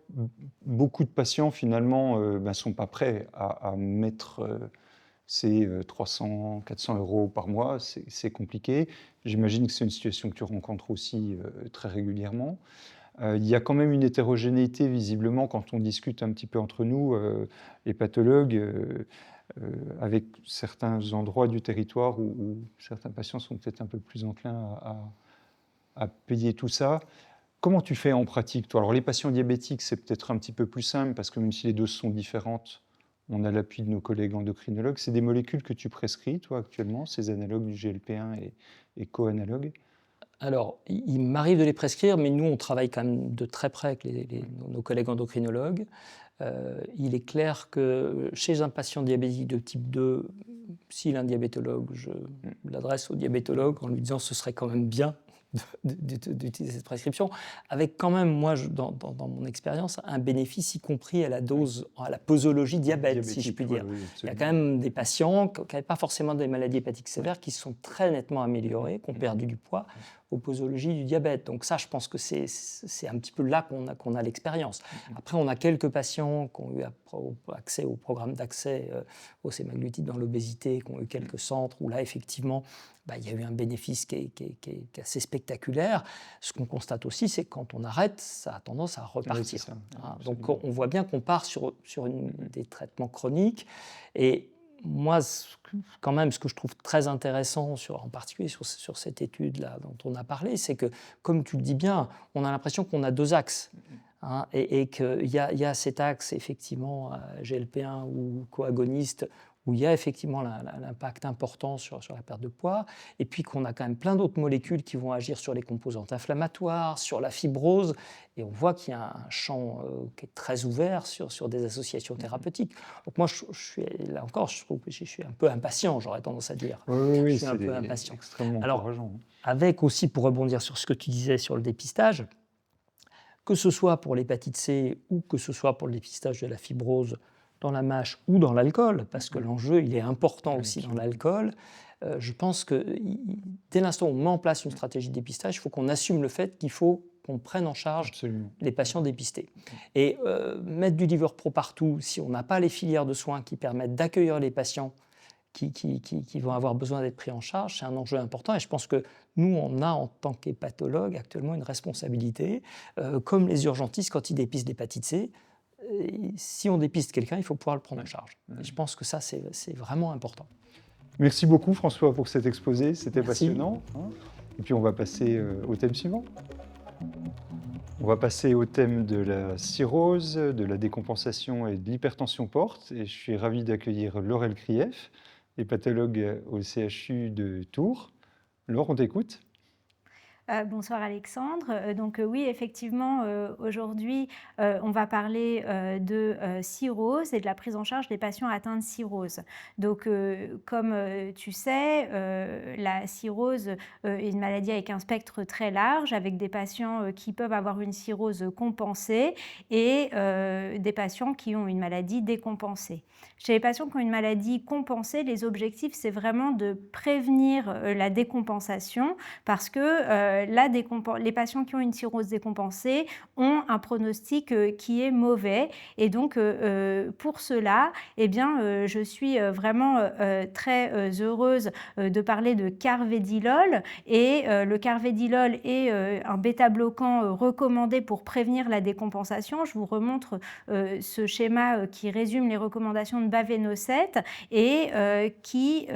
beaucoup de patients, finalement, ne sont pas prêts à mettre ces 300, 400 euros par mois. C'est compliqué. J'imagine que c'est une situation que tu rencontres aussi très régulièrement. Il y a quand même une hétérogénéité, visiblement, quand on discute un petit peu entre nous, les pathologues, avec certains endroits du territoire où certains patients sont peut-être un peu plus enclins à payer tout ça. Comment tu fais en pratique, toi? Alors, les patients diabétiques, c'est peut-être un petit peu plus simple parce que même si les doses sont différentes, on a l'appui de nos collègues endocrinologues. C'est des molécules que tu prescris, toi, actuellement, ces analogues du GLP-1 et co-analogues? Alors, il m'arrive de les prescrire, mais nous, on travaille quand même de très près avec nos collègues endocrinologues. Il est clair que chez un patient diabétique de type 2, s'il a un diabétologue, je l'adresse au diabétologue en lui disant ce serait quand même bien d'utiliser cette prescription, avec quand même, moi, dans mon expérience, un bénéfice, y compris à la dose, à la posologie diabète, si je puis dire. Oui, Il y a quand même des patients qui n'avaient pas forcément des maladies hépatiques sévères qui se sont très nettement améliorés, qui ont perdu du poids aux posologies du diabète. Donc ça, je pense que c'est un petit peu là qu'on a l'expérience. Après, on a quelques patients qui ont eu accès au programme d'accès au sémaglutide dans l'obésité, qui ont eu quelques centres où là, effectivement, il y a eu un bénéfice qui est assez spectaculaire. Ce qu'on constate aussi, c'est que quand on arrête, ça a tendance à repartir. Oui, donc on voit bien qu'on part sur des traitements chroniques. Et moi, quand même, ce que je trouve très intéressant, en particulier sur cette étude-là dont on a parlé, c'est que, comme tu le dis bien, on a l'impression qu'on a deux axes. Et qu'il y a cet axe, effectivement, GLP-1 ou coagoniste, où il y a effectivement l'impact important sur la perte de poids, et puis qu'on a quand même plein d'autres molécules qui vont agir sur les composantes inflammatoires, sur la fibrose, et on voit qu'il y a un champ qui est très ouvert sur des associations thérapeutiques. Donc moi, je suis, là encore, je trouve que je suis un peu impatient, j'aurais tendance à dire. Oui, je suis un peu impatient. Extrêmement encourageant. Avec aussi, pour rebondir sur ce que tu disais sur le dépistage, que ce soit pour l'hépatite C ou que ce soit pour le dépistage de la fibrose dans la mâche ou dans l'alcool, parce que l'enjeu il est important aussi dans l'alcool, je pense que dès l'instant où on met en place une stratégie de dépistage, il faut qu'on assume le fait qu'il faut qu'on prenne en charge les patients dépistés. Et mettre du Liverpro partout, si on n'a pas les filières de soins qui permettent d'accueillir les patients qui vont avoir besoin d'être pris en charge, c'est un enjeu important. Et je pense que nous, on a en tant qu'hépatologue actuellement une responsabilité, comme les urgentistes quand ils dépistent l'hépatite C. Si on dépiste quelqu'un, il faut pouvoir le prendre en charge. Et je pense que ça, c'est vraiment important. Merci beaucoup, François, pour cet exposé. C'était Merci. passionnant. Et puis, on va passer au thème suivant. On va passer au thème de la cirrhose, de la décompensation et de l'hypertension porte. Et je suis ravi d'accueillir Laurel Krief, hépatologue au CHU de Tours. Laure, on t'écoute. Bonsoir Alexandre. Donc oui, effectivement, aujourd'hui, on va parler de cirrhose et de la prise en charge des patients atteints de cirrhose. Donc, comme tu sais, la cirrhose est une maladie avec un spectre très large, avec des patients qui peuvent avoir une cirrhose compensée et des patients qui ont une maladie décompensée. Chez les patients qui ont une maladie compensée, les objectifs, c'est vraiment de prévenir la décompensation parce que les patients qui ont une cirrhose décompensée ont un pronostic qui est mauvais. Et donc, pour cela, eh bien, je suis vraiment très heureuse de parler de carvedilol. Et le carvedilol est un bêta-bloquant recommandé pour prévenir la décompensation. Je vous remontre ce schéma qui résume les recommandations de Baveno-7 et qui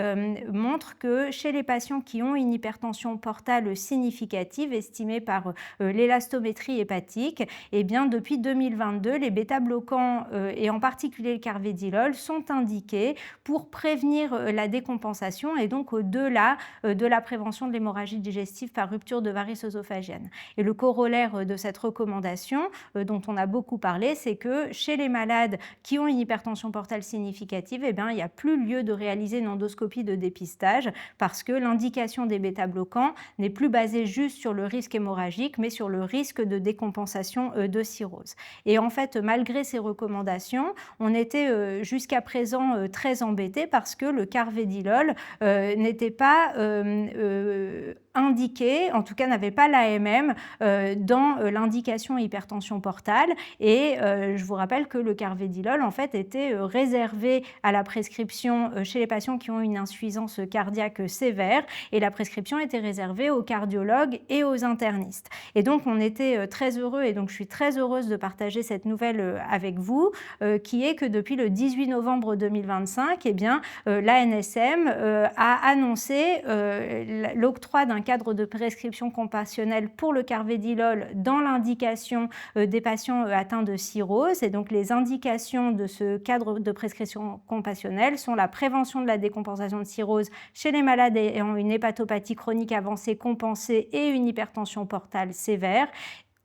montre que chez les patients qui ont une hypertension portale significative estimée par l'élastométrie hépatique, eh bien, depuis 2022, les bêta-bloquants et en particulier le carvedilol sont indiqués pour prévenir la décompensation et donc au-delà de la prévention de l'hémorragie digestive par rupture de varices œsophagiennes. Et le corollaire de cette recommandation, dont on a beaucoup parlé, c'est que chez les malades qui ont une hypertension portale significative, eh bien, il n'y a plus lieu de réaliser une endoscopie de dépistage parce que l'indication des bêta-bloquants n'est plus basée juste sur le risque hémorragique, mais sur le risque de décompensation de cirrhose. Et en fait, malgré ces recommandations, on était jusqu'à présent très embêtés parce que le carvedilol n'était pas indiqué, en tout cas n'avait pas l'AMM dans l'indication hypertension portale. Et je vous rappelle que le carvedilol en fait était réservé à la prescription chez les patients qui ont une insuffisance cardiaque sévère et la prescription était réservée aux cardiologues et aux internistes. Et donc on était très heureux et donc je suis très heureuse de partager cette nouvelle avec vous qui est que depuis le 18 novembre 2025, eh bien, l'ANSM a annoncé l'octroi d'un cadre de prescription compassionnelle pour le carvedilol dans l'indication des patients atteints de cirrhose. Et donc les indications de ce cadre de prescription compassionnelle sont la prévention de la décompensation de cirrhose chez les malades ayant une hépatopathie chronique avancée compensée et une hypertension portale sévère,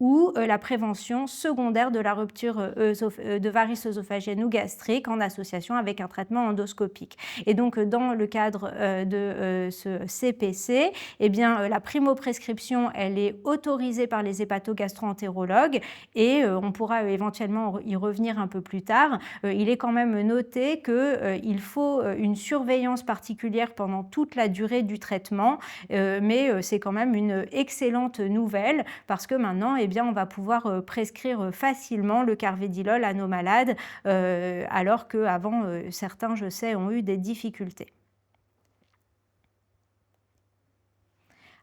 ou la prévention secondaire de la rupture de varices œsophagiennes ou gastriques en association avec un traitement endoscopique. Et donc, dans le cadre de ce CPC, eh bien, la primo-prescription, elle est autorisée par les hépatogastro-entérologues et on pourra éventuellement y revenir un peu plus tard. Il est quand même noté qu'il faut une surveillance particulière pendant toute la durée du traitement, mais c'est quand même une excellente nouvelle parce que maintenant, eh bien, on va pouvoir prescrire facilement le carvedilol à nos malades, alors qu'avant, certains, je sais, ont eu des difficultés.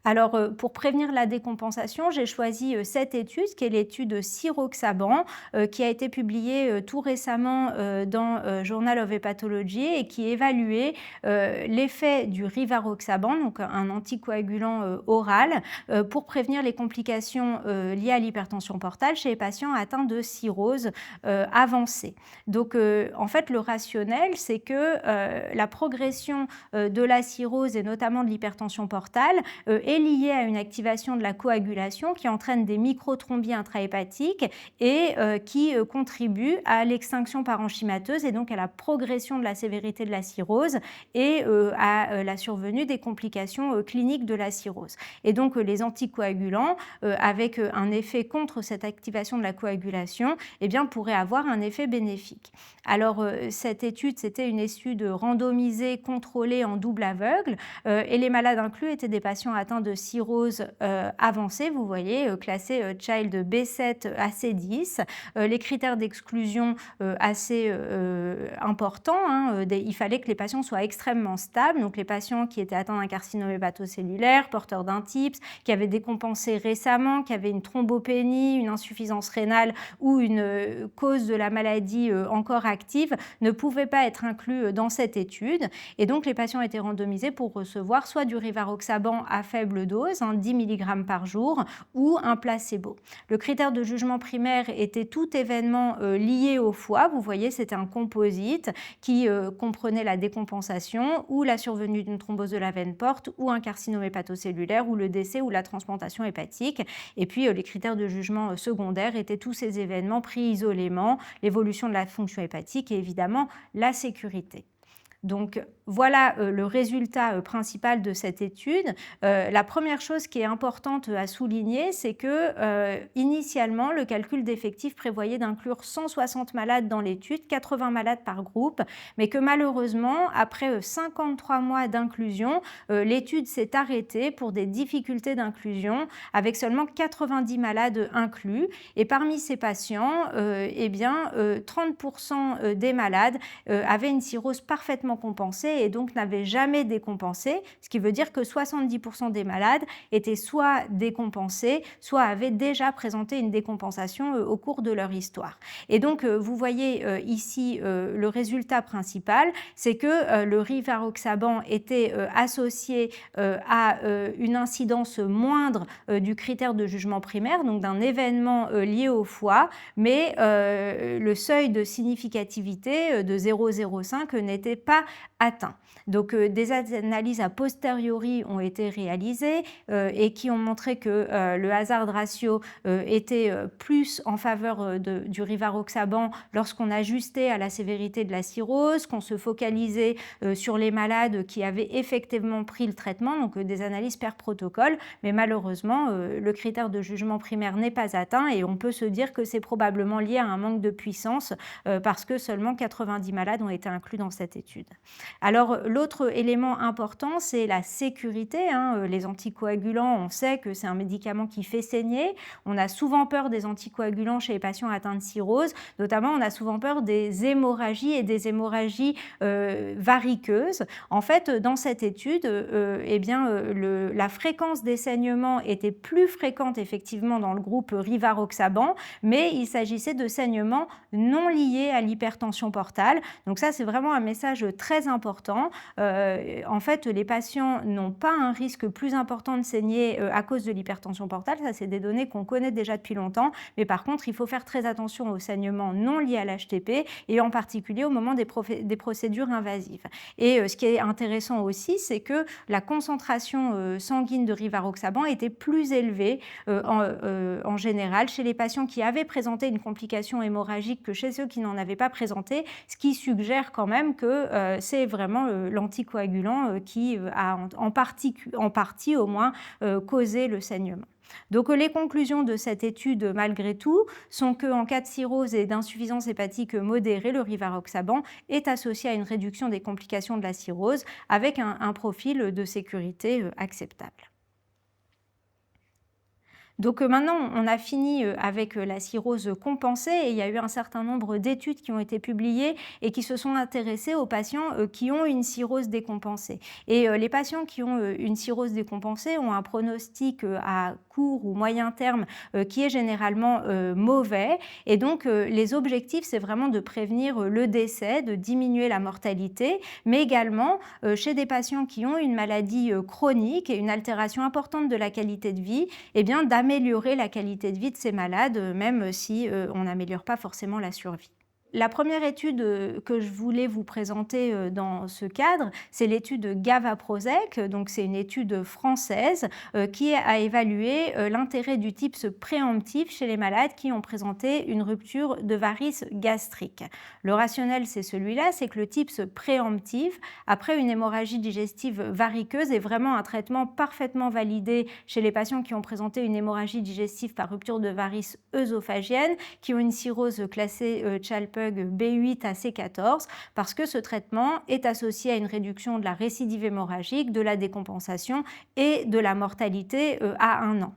Alors, pour prévenir la décompensation, j'ai choisi cette étude, qui est l'étude Siroxaban, qui a été publiée tout récemment dans Journal of Hepatology et qui évaluait l'effet du rivaroxaban, donc un anticoagulant oral, pour prévenir les complications liées à l'hypertension portale chez les patients atteints de cirrhose avancée. Donc, en fait, le rationnel, c'est que la progression de la cirrhose et notamment de l'hypertension portale est liée à une activation de la coagulation qui entraîne des microtrombies intrahépatiques et qui contribue à l'extinction parenchymateuse et donc à la progression de la sévérité de la cirrhose et à la survenue des complications cliniques de la cirrhose. Et donc les anticoagulants, avec un effet contre cette activation de la coagulation, eh bien, pourraient avoir un effet bénéfique. Alors cette étude, c'était une étude randomisée, contrôlée en double aveugle et les malades inclus étaient des patients atteints de cirrhose avancée, vous voyez, classés Child B7 à C10. Les critères d'exclusion assez importants, hein, il fallait que les patients soient extrêmement stables, donc les patients qui étaient atteints d'un carcinome hépatocellulaire, porteurs d'un TIPS, qui avaient décompensé récemment, qui avaient une thrombopénie, une insuffisance rénale ou une cause de la maladie encore active, ne pouvaient pas être inclus dans cette étude. Et donc les patients étaient randomisés pour recevoir soit du rivaroxaban à faible dose, 10 mg par jour, ou un placebo. Le critère de jugement primaire était tout événement lié au foie. Vous voyez, c'était un composite qui comprenait la décompensation ou la survenue d'une thrombose de la veine porte ou un carcinome hépatocellulaire ou le décès ou la transplantation hépatique. Et puis les critères de jugement secondaire étaient tous ces événements pris isolément, l'évolution de la fonction hépatique et évidemment la sécurité. Donc voilà le résultat principal de cette étude. La première chose qui est importante à souligner, c'est que initialement, le calcul d'effectifs prévoyait d'inclure 160 malades dans l'étude, 80 malades par groupe, mais que malheureusement, après 53 mois d'inclusion, l'étude s'est arrêtée pour des difficultés d'inclusion, avec seulement 90 malades inclus. Et parmi ces patients, 30% des malades avaient une cirrhose parfaitement compensée et donc n'avaient jamais décompensé, ce qui veut dire que 70% des malades étaient soit décompensés, soit avaient déjà présenté une décompensation au cours de leur histoire. Et donc, vous voyez ici le résultat principal, c'est que le rivaroxaban était associé à une incidence moindre du critère de jugement primaire, donc d'un événement lié au foie, mais le seuil de significativité de 0,05 n'était pas atteint. Donc des analyses a posteriori ont été réalisées et qui ont montré que le hazard ratio était plus en faveur du rivaroxaban lorsqu'on ajustait à la sévérité de la cirrhose, qu'on se focalisait sur les malades qui avaient effectivement pris le traitement, donc des analyses per protocole, mais malheureusement le critère de jugement primaire n'est pas atteint et on peut se dire que c'est probablement lié à un manque de puissance parce que seulement 90 malades ont été inclus dans cette étude. Alors l'autre élément important, c'est la sécurité. Les anticoagulants, on sait que c'est un médicament qui fait saigner. On a souvent peur des anticoagulants chez les patients atteints de cirrhose. Notamment, on a souvent peur des hémorragies et des hémorragies variqueuses. En fait, dans cette étude, la fréquence des saignements était plus fréquente effectivement dans le groupe rivaroxaban, mais il s'agissait de saignements non liés à l'hypertension portale. Donc ça, c'est vraiment un message très important. En fait, les patients n'ont pas un risque plus important de saigner à cause de l'hypertension portale. Ça, c'est des données qu'on connaît déjà depuis longtemps. Mais par contre, il faut faire très attention aux saignements non liés à l'HTP et en particulier au moment des procédures invasives. Et ce qui est intéressant aussi, c'est que la concentration sanguine de rivaroxaban était plus élevée en général chez les patients qui avaient présenté une complication hémorragique que chez ceux qui n'en avaient pas présenté, ce qui suggère quand même que c'est vraiment l'anticoagulant qui a en partie au moins causé le saignement. Donc les conclusions de cette étude, malgré tout, sont qu'en cas de cirrhose et d'insuffisance hépatique modérée, le rivaroxaban est associé à une réduction des complications de la cirrhose avec un profil de sécurité acceptable. Donc maintenant, on a fini avec la cirrhose compensée et il y a eu un certain nombre d'études qui ont été publiées et qui se sont intéressées aux patients qui ont une cirrhose décompensée. Et les patients qui ont une cirrhose décompensée ont un pronostic à court ou moyen terme qui est généralement mauvais. Et donc, les objectifs, c'est vraiment de prévenir le décès, de diminuer la mortalité, mais également chez des patients qui ont une maladie chronique et une altération importante de la qualité de vie, eh bien, d'améliorer la qualité de vie de ces malades, même si on n'améliore pas forcément la survie. La première étude que je voulais vous présenter dans ce cadre, c'est l'étude GAVA-PROSEC. Donc c'est une étude française qui a évalué l'intérêt du TIPS préemptif chez les malades qui ont présenté une rupture de varices gastriques. Le rationnel, c'est celui-là, c'est que le TIPS préemptif, après une hémorragie digestive variqueuse, est vraiment un traitement parfaitement validé chez les patients qui ont présenté une hémorragie digestive par rupture de varices œsophagiennes, qui ont une cirrhose classée Child-Pugh B8 à C14 parce que ce traitement est associé à une réduction de la récidive hémorragique, de la décompensation et de la mortalité à 1 an.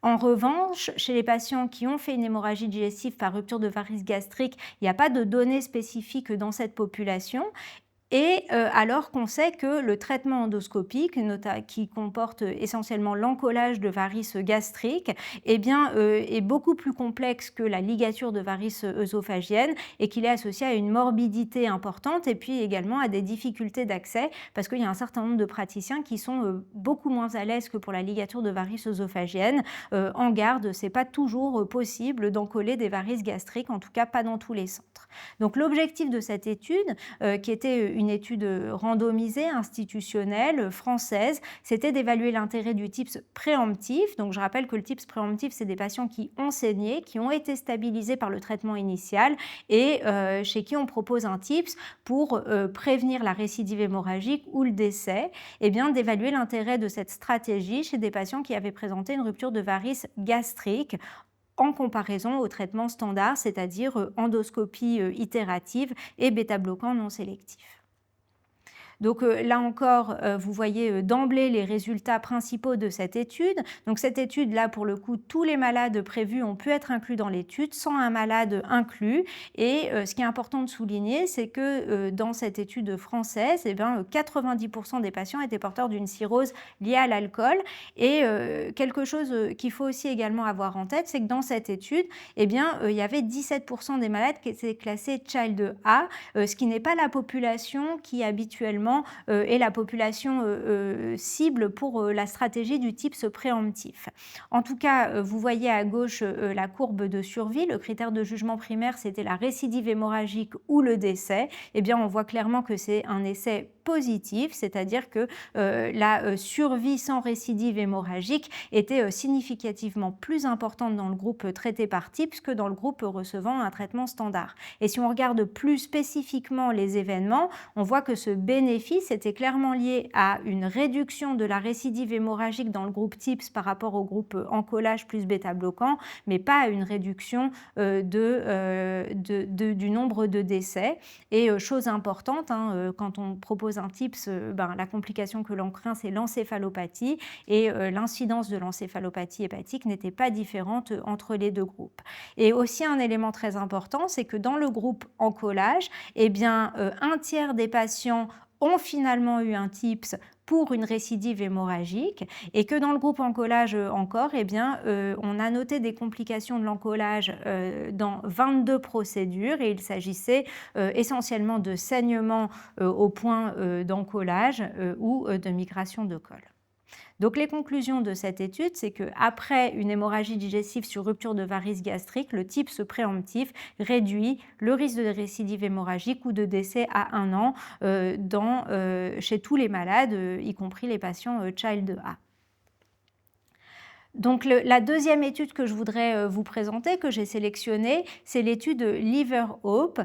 En revanche, chez les patients qui ont fait une hémorragie digestive par rupture de varices gastriques, il n'y a pas de données spécifiques dans cette population. Et alors qu'on sait que le traitement endoscopique, qui comporte essentiellement l'encollage de varices gastriques, est beaucoup plus complexe que la ligature de varices œsophagiennes et qu'il est associé à une morbidité importante et puis également à des difficultés d'accès parce qu'il y a un certain nombre de praticiens qui sont beaucoup moins à l'aise que pour la ligature de varices œsophagiennes. En garde, ce n'est pas toujours possible d'encoller des varices gastriques, en tout cas pas dans tous les centres. Donc l'objectif de cette étude, qui était une étude randomisée, institutionnelle, française, c'était d'évaluer l'intérêt du TIPS préemptif. Donc je rappelle que le TIPS préemptif, c'est des patients qui ont saigné, qui ont été stabilisés par le traitement initial et chez qui on propose un TIPS pour prévenir la récidive hémorragique ou le décès, et bien d'évaluer l'intérêt de cette stratégie chez des patients qui avaient présenté une rupture de varices gastrique en comparaison au traitement standard, c'est-à-dire endoscopie itérative et bêta-bloquant non sélectif. Donc là encore, vous voyez d'emblée les résultats principaux de cette étude. Donc cette étude, là, pour le coup, tous les malades prévus ont pu être inclus dans l'étude, sans un malade inclus. Et ce qui est important de souligner, c'est que dans cette étude française, 90% des patients étaient porteurs d'une cirrhose liée à l'alcool. Et quelque chose qu'il faut aussi également avoir en tête, c'est que dans cette étude, il y avait 17% des malades qui étaient classés Child A, ce qui n'est pas la population qui habituellement est la population cible pour la stratégie du TIPS préemptif. En tout cas, vous voyez à gauche la courbe de survie. Le critère de jugement primaire, c'était la récidive hémorragique ou le décès. Eh bien, on voit clairement que c'est un essai positif, c'est-à-dire que la survie sans récidive hémorragique était significativement plus importante dans le groupe traité par TIPS que dans le groupe recevant un traitement standard. Et si on regarde plus spécifiquement les événements, on voit que ce bénéfice était clairement lié à une réduction de la récidive hémorragique dans le groupe TIPS par rapport au groupe encollage plus bêta-bloquant, mais pas à une réduction du nombre de décès. Et chose importante, quand on propose un TIPS, la complication que l'on craint, c'est l'encéphalopathie, et l'incidence de l'encéphalopathie hépatique n'était pas différente entre les deux groupes. Et aussi un élément très important, c'est que dans le groupe encollage, un tiers des patients ont finalement eu un TIPS pour une récidive hémorragique, et que dans le groupe encollage encore, on a noté des complications de l'encollage dans 22 procédures, et il s'agissait essentiellement de saignement au point d'encollage ou de migration de col. Donc les conclusions de cette étude, c'est qu'après une hémorragie digestive sur rupture de varices gastriques, le TIPS préemptif réduit le risque de récidive hémorragique ou de décès à 1 an chez tous les malades, y compris les patients Child A. Donc la deuxième étude que je voudrais vous présenter, que j'ai sélectionnée, c'est l'étude Liver Hope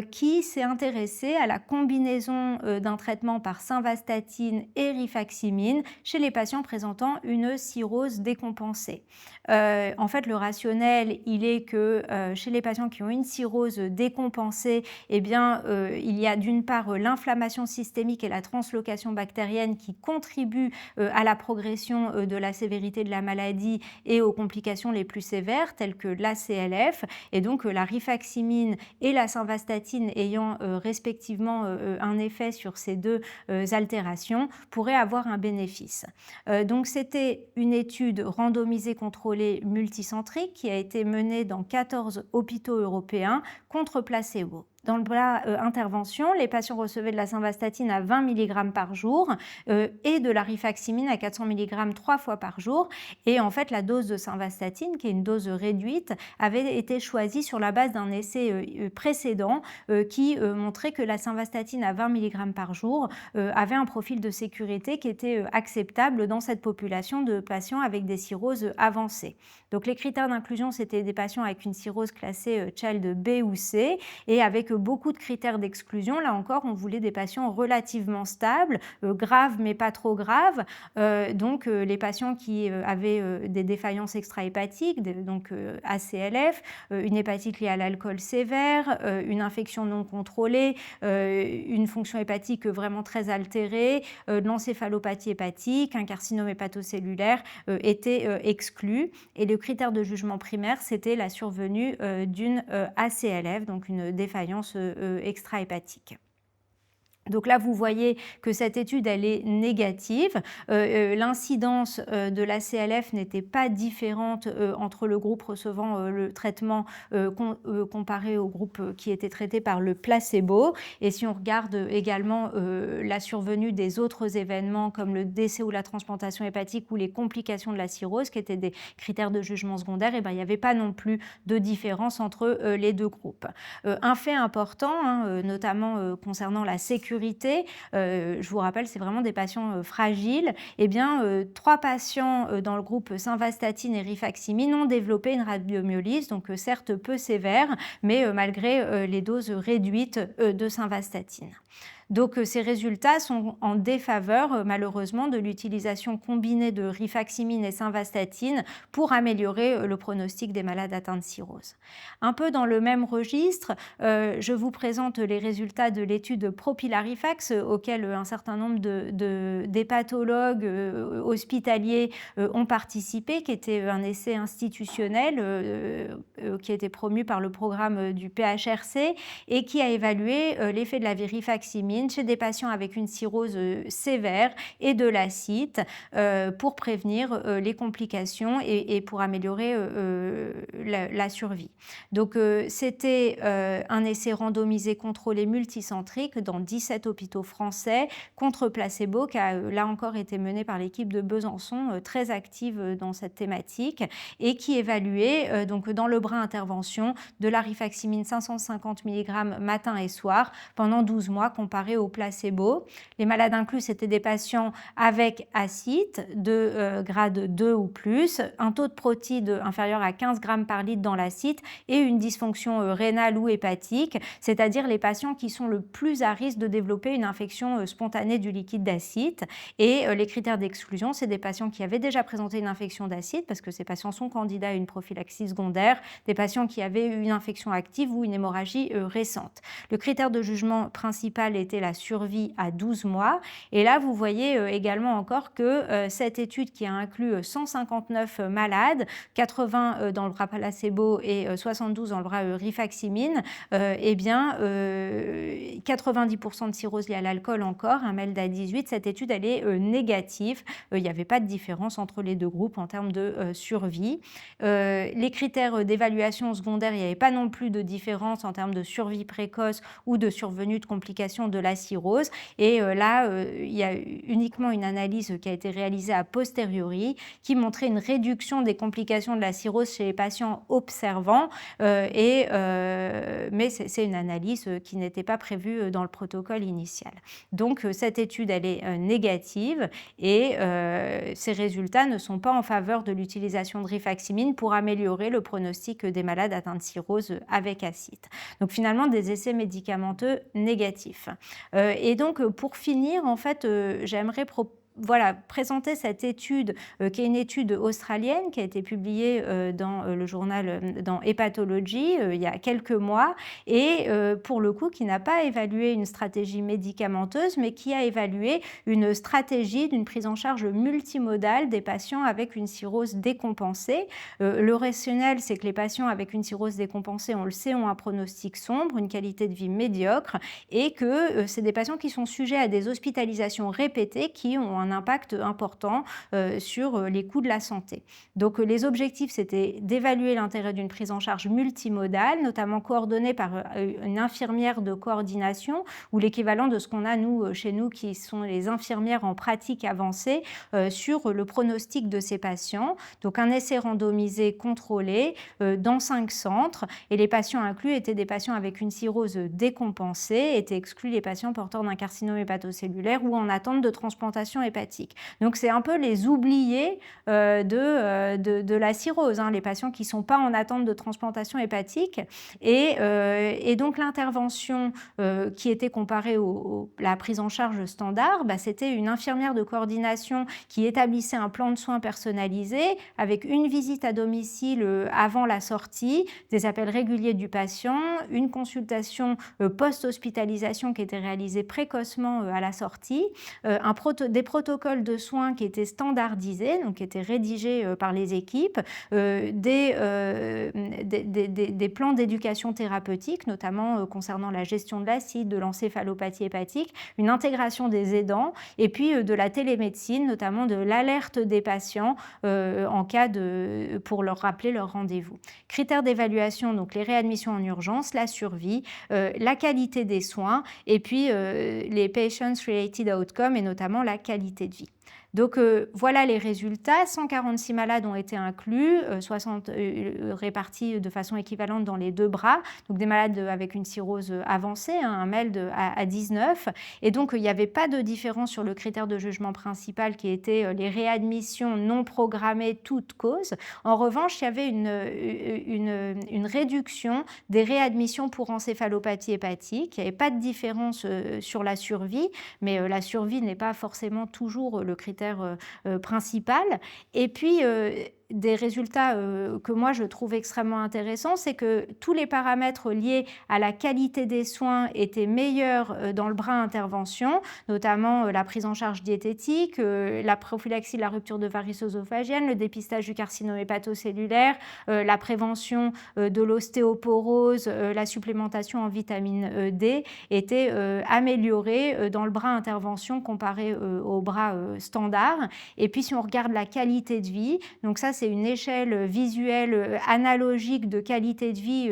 qui s'est intéressée à la combinaison d'un traitement par simvastatine et rifaximin chez les patients présentant une cirrhose décompensée. En fait, le rationnel, il est que chez les patients qui ont une cirrhose décompensée, il y a d'une part l'inflammation systémique et la translocation bactérienne qui contribuent à la progression de la sévérité de la maladie et aux complications les plus sévères telles que l'ACLF, et donc la rifaximin et la simvastatine ayant respectivement un effet sur ces deux altérations pourraient avoir un bénéfice. Donc c'était une étude randomisée contrôlée multicentrique qui a été menée dans 14 hôpitaux européens contre placebo. Dans le plat intervention, les patients recevaient de la simvastatine à 20 mg par jour et de la rifaximin à 400 mg 3 fois par jour. Et en fait, la dose de simvastatine, qui est une dose réduite, avait été choisie sur la base d'un essai précédent qui montrait que la simvastatine à 20 mg par jour avait un profil de sécurité qui était acceptable dans cette population de patients avec des cirrhoses avancées. Donc les critères d'inclusion, c'était des patients avec une cirrhose classée Child B ou C, et avec beaucoup de critères d'exclusion. Là encore, on voulait des patients relativement stables, graves mais pas trop graves. Donc les patients qui avaient des défaillances extra-hépatiques, donc ACLF, une hépatite liée à l'alcool sévère, une infection non contrôlée, une fonction hépatique vraiment très altérée, de l'encéphalopathie hépatique, un carcinome hépatocellulaire étaient exclus. Et le critère de jugement primaire, c'était la survenue d'une ACLF, donc une défaillance extra-hépatique. Donc là, vous voyez que cette étude, elle est négative. L'incidence de la CLF n'était pas différente entre le groupe recevant le traitement comparé au groupe qui était traité par le placebo. Et si on regarde également la survenue des autres événements comme le décès ou la transplantation hépatique ou les complications de la cirrhose, qui étaient des critères de jugement secondaire, il n'y avait pas non plus de différence entre les deux groupes. Un fait important, notamment concernant la sécurité sécurité, je vous rappelle, c'est vraiment des patients fragiles, eh bien, 3 patients dans le groupe simvastatine et rifaximin ont développé une rhabdomyolyse, donc certes peu sévère, mais malgré les doses réduites de simvastatine. Donc ces résultats sont en défaveur malheureusement de l'utilisation combinée de rifaximin et simvastatine pour améliorer le pronostic des malades atteints de cirrhose. Un peu dans le même registre, je vous présente les résultats de l'étude Propylarifax auquel un certain nombre d'hépatologues hospitaliers ont participé, qui était un essai institutionnel qui a été promu par le programme du PHRC et qui a évalué l'effet de la rifaximin chez des patients avec une cirrhose sévère et de l'acide pour prévenir les complications et pour améliorer la survie. Donc c'était un essai randomisé contrôlé multicentrique dans 17 hôpitaux français contre placebo qui a là encore été mené par l'équipe de Besançon très active dans cette thématique et qui évaluait donc dans le bras intervention de la rifaximin 550 mg matin et soir pendant 12 mois comparé au placebo. Les malades inclus, c'était des patients avec acide de grade 2 ou plus, un taux de protide inférieur à 15 grammes par litre dans l'acide et une dysfonction rénale ou hépatique, c'est-à-dire les patients qui sont le plus à risque de développer une infection spontanée du liquide d'acide. Et les critères d'exclusion, c'est des patients qui avaient déjà présenté une infection d'acide, parce que ces patients sont candidats à une prophylaxie secondaire, des patients qui avaient eu une infection active ou une hémorragie récente. Le critère de jugement principal était la survie à 12 mois. Et là, vous voyez également encore que cette étude qui a inclus 159 malades, 80 dans le bras placebo et 72 dans le bras rifaximin, eh bien, 90% de cirrhose liée à l'alcool encore, un MELD à 18, cette étude, elle est négative. Il n'y avait pas de différence entre les deux groupes en termes de survie. Les critères d'évaluation secondaire, il n'y avait pas non plus de différence en termes de survie précoce ou de survenue de complications de la cirrhose. Et là, il y a uniquement une analyse qui a été réalisée a posteriori qui montrait une réduction des complications de la cirrhose chez les patients observants, mais c'est une analyse qui n'était pas prévue dans le protocole initial. Donc cette étude, elle est négative et ces résultats ne sont pas en faveur de l'utilisation de rifaximin pour améliorer le pronostic des malades atteints de cirrhose avec acide. Donc finalement, des essais médicamenteux négatifs. Et donc pour finir, en fait, j'aimerais présenter cette étude qui est une étude australienne qui a été publiée dans le journal dans Hepatology il y a quelques mois et pour le coup qui n'a pas évalué une stratégie médicamenteuse mais qui a évalué une stratégie d'une prise en charge multimodale des patients avec une cirrhose décompensée. Le rationnel, c'est que les patients avec une cirrhose décompensée, on le sait, ont un pronostic sombre, une qualité de vie médiocre et que c'est des patients qui sont sujets à des hospitalisations répétées qui ont un impact important sur les coûts de la santé. Donc les objectifs, c'était d'évaluer l'intérêt d'une prise en charge multimodale, notamment coordonnée par une infirmière de coordination ou l'équivalent de ce qu'on a chez nous qui sont les infirmières en pratique avancée sur le pronostic de ces patients. Donc un essai randomisé contrôlé dans 5 centres et les patients inclus étaient des patients avec une cirrhose décompensée, étaient exclus les patients porteurs d'un carcinome hépatocellulaire ou en attente de transplantation hépatique. Donc c'est un peu les oubliés de la cirrhose, les patients qui ne sont pas en attente de transplantation hépatique. Et donc l'intervention qui était comparée à la prise en charge standard, c'était une infirmière de coordination qui établissait un plan de soins personnalisé avec une visite à domicile avant la sortie, des appels réguliers du patient, une consultation post-hospitalisation qui était réalisée précocement à la sortie, des protocoles de soins qui étaient standardisés, donc qui étaient rédigés par les équipes, des plans d'éducation thérapeutique, notamment concernant la gestion de l'acide, de l'encéphalopathie hépatique, une intégration des aidants, et puis de la télémédecine, notamment de l'alerte des patients pour leur rappeler leur rendez-vous. Critères d'évaluation, donc les réadmissions en urgence, la survie, la qualité des soins, et puis les patients-related outcomes, et notamment la qualité de vie. Donc voilà les résultats. 146 malades ont été inclus, 60 répartis de façon équivalente dans les 2 bras, donc des malades avec une cirrhose avancée, un MELD à 19. Et donc il n'y avait pas de différence sur le critère de jugement principal qui était les réadmissions non programmées toutes causes. En revanche, il y avait une réduction des réadmissions pour encéphalopathie hépatique. Il n'y avait pas de différence sur la survie, mais la survie n'est pas forcément toujours le critère principal. Et puis, des résultats que moi je trouve extrêmement intéressants, c'est que tous les paramètres liés à la qualité des soins étaient meilleurs dans le bras intervention, notamment la prise en charge diététique, la prophylaxie de la rupture de varices œsophagiennes, le dépistage du carcinome hépatocellulaire, la prévention de l'ostéoporose, la supplémentation en vitamine D étaient améliorées dans le bras intervention comparé au bras standard. Et puis si on regarde la qualité de vie, donc ça c'est une échelle visuelle analogique de qualité de vie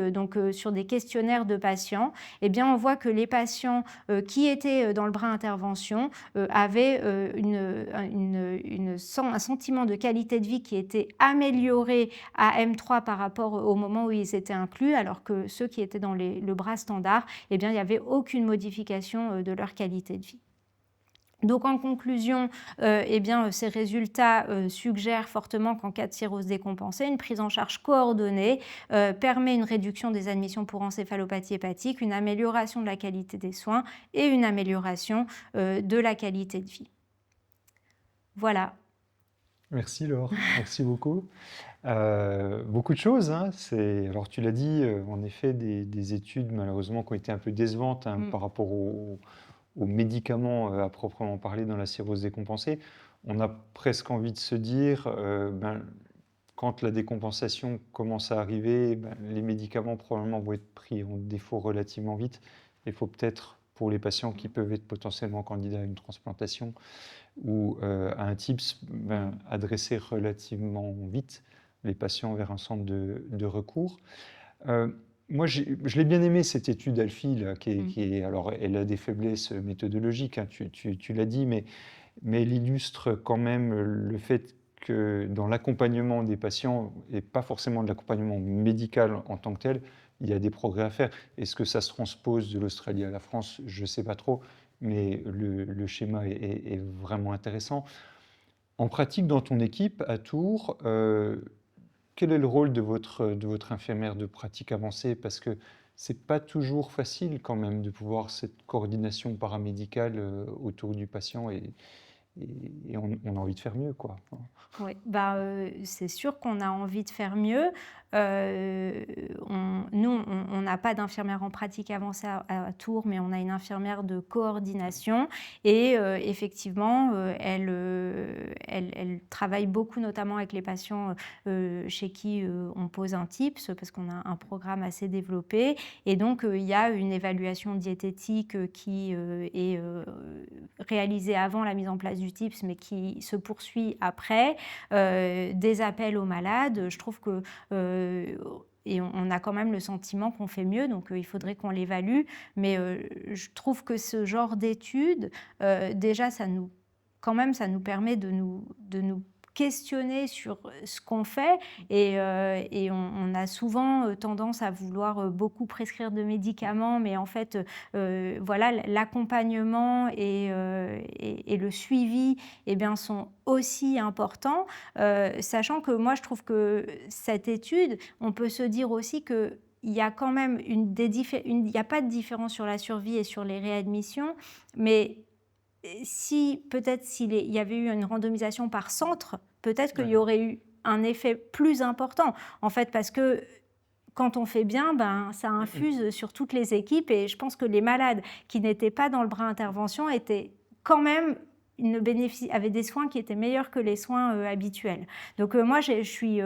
sur des questionnaires de patients, eh bien on voit que les patients qui étaient dans le bras intervention avaient un sentiment de qualité de vie qui était amélioré à M3 par rapport au moment où ils étaient inclus, alors que ceux qui étaient dans le bras standard, eh bien il n'y avait aucune modification de leur qualité de vie. Donc en conclusion, eh bien, ces résultats suggèrent fortement qu'en cas de cirrhose décompensée, une prise en charge coordonnée permet une réduction des admissions pour encéphalopathie hépatique, une amélioration de la qualité des soins et une amélioration de la qualité de vie. Voilà. Merci Laure, merci beaucoup. Beaucoup de choses, hein. Alors tu l'as dit, en effet, des études malheureusement qui ont été un peu décevantes par rapport aux médicaments à proprement parler dans la cirrhose décompensée. On a presque envie de se dire, quand la décompensation commence à arriver, les médicaments probablement vont être pris en défaut relativement vite. Il faut peut-être, pour les patients qui peuvent être potentiellement candidats à une transplantation ou à un TIPS, adresser relativement vite les patients vers un centre de recours. Moi, je l'ai bien aimé, cette étude Alfie, là, alors, elle a des faiblesses méthodologiques, hein, tu l'as dit, mais elle illustre quand même le fait que dans l'accompagnement des patients, et pas forcément de l'accompagnement médical en tant que tel, il y a des progrès à faire. Est-ce que ça se transpose de l'Australie à la France? Je ne sais pas trop, mais le schéma est vraiment intéressant. En pratique, dans ton équipe, à Tours, quel est le rôle de votre infirmière de pratique avancée? Parce que ce n'est pas toujours facile quand même de pouvoir cette coordination paramédicale autour du patient et on a envie de faire mieux, quoi. Oui, c'est sûr qu'on a envie de faire mieux. Nous, on n'a pas d'infirmière en pratique avancée à Tours, mais on a une infirmière de coordination. Et effectivement, elle travaille beaucoup, notamment avec les patients chez qui on pose un TIPS, parce qu'on a un programme assez développé. Et donc, il y a une évaluation diététique qui est réalisée avant la mise en place du TIPS, mais qui se poursuit après. Des appels aux malades. Je trouve que et on a quand même le sentiment qu'on fait mieux, donc il faudrait qu'on l'évalue. Mais je trouve que ce genre d'études, déjà, ça nous permet de nous questionner sur ce qu'on fait et on a souvent tendance à vouloir beaucoup prescrire de médicaments, mais en fait, voilà, l'accompagnement et le suivi sont aussi importants, sachant que moi, je trouve que cette étude, on peut se dire aussi que il y a quand même il n'y a pas de différence sur la survie et sur les réadmissions, mais peut-être s'il y avait eu une randomisation par centre, peut-être qu'il y aurait eu un effet plus important, en fait, parce que quand on fait bien, ça infuse sur toutes les équipes, et je pense que les malades qui n'étaient pas dans le bras intervention étaient quand même avaient des soins qui étaient meilleurs que les soins habituels. Donc moi, je suis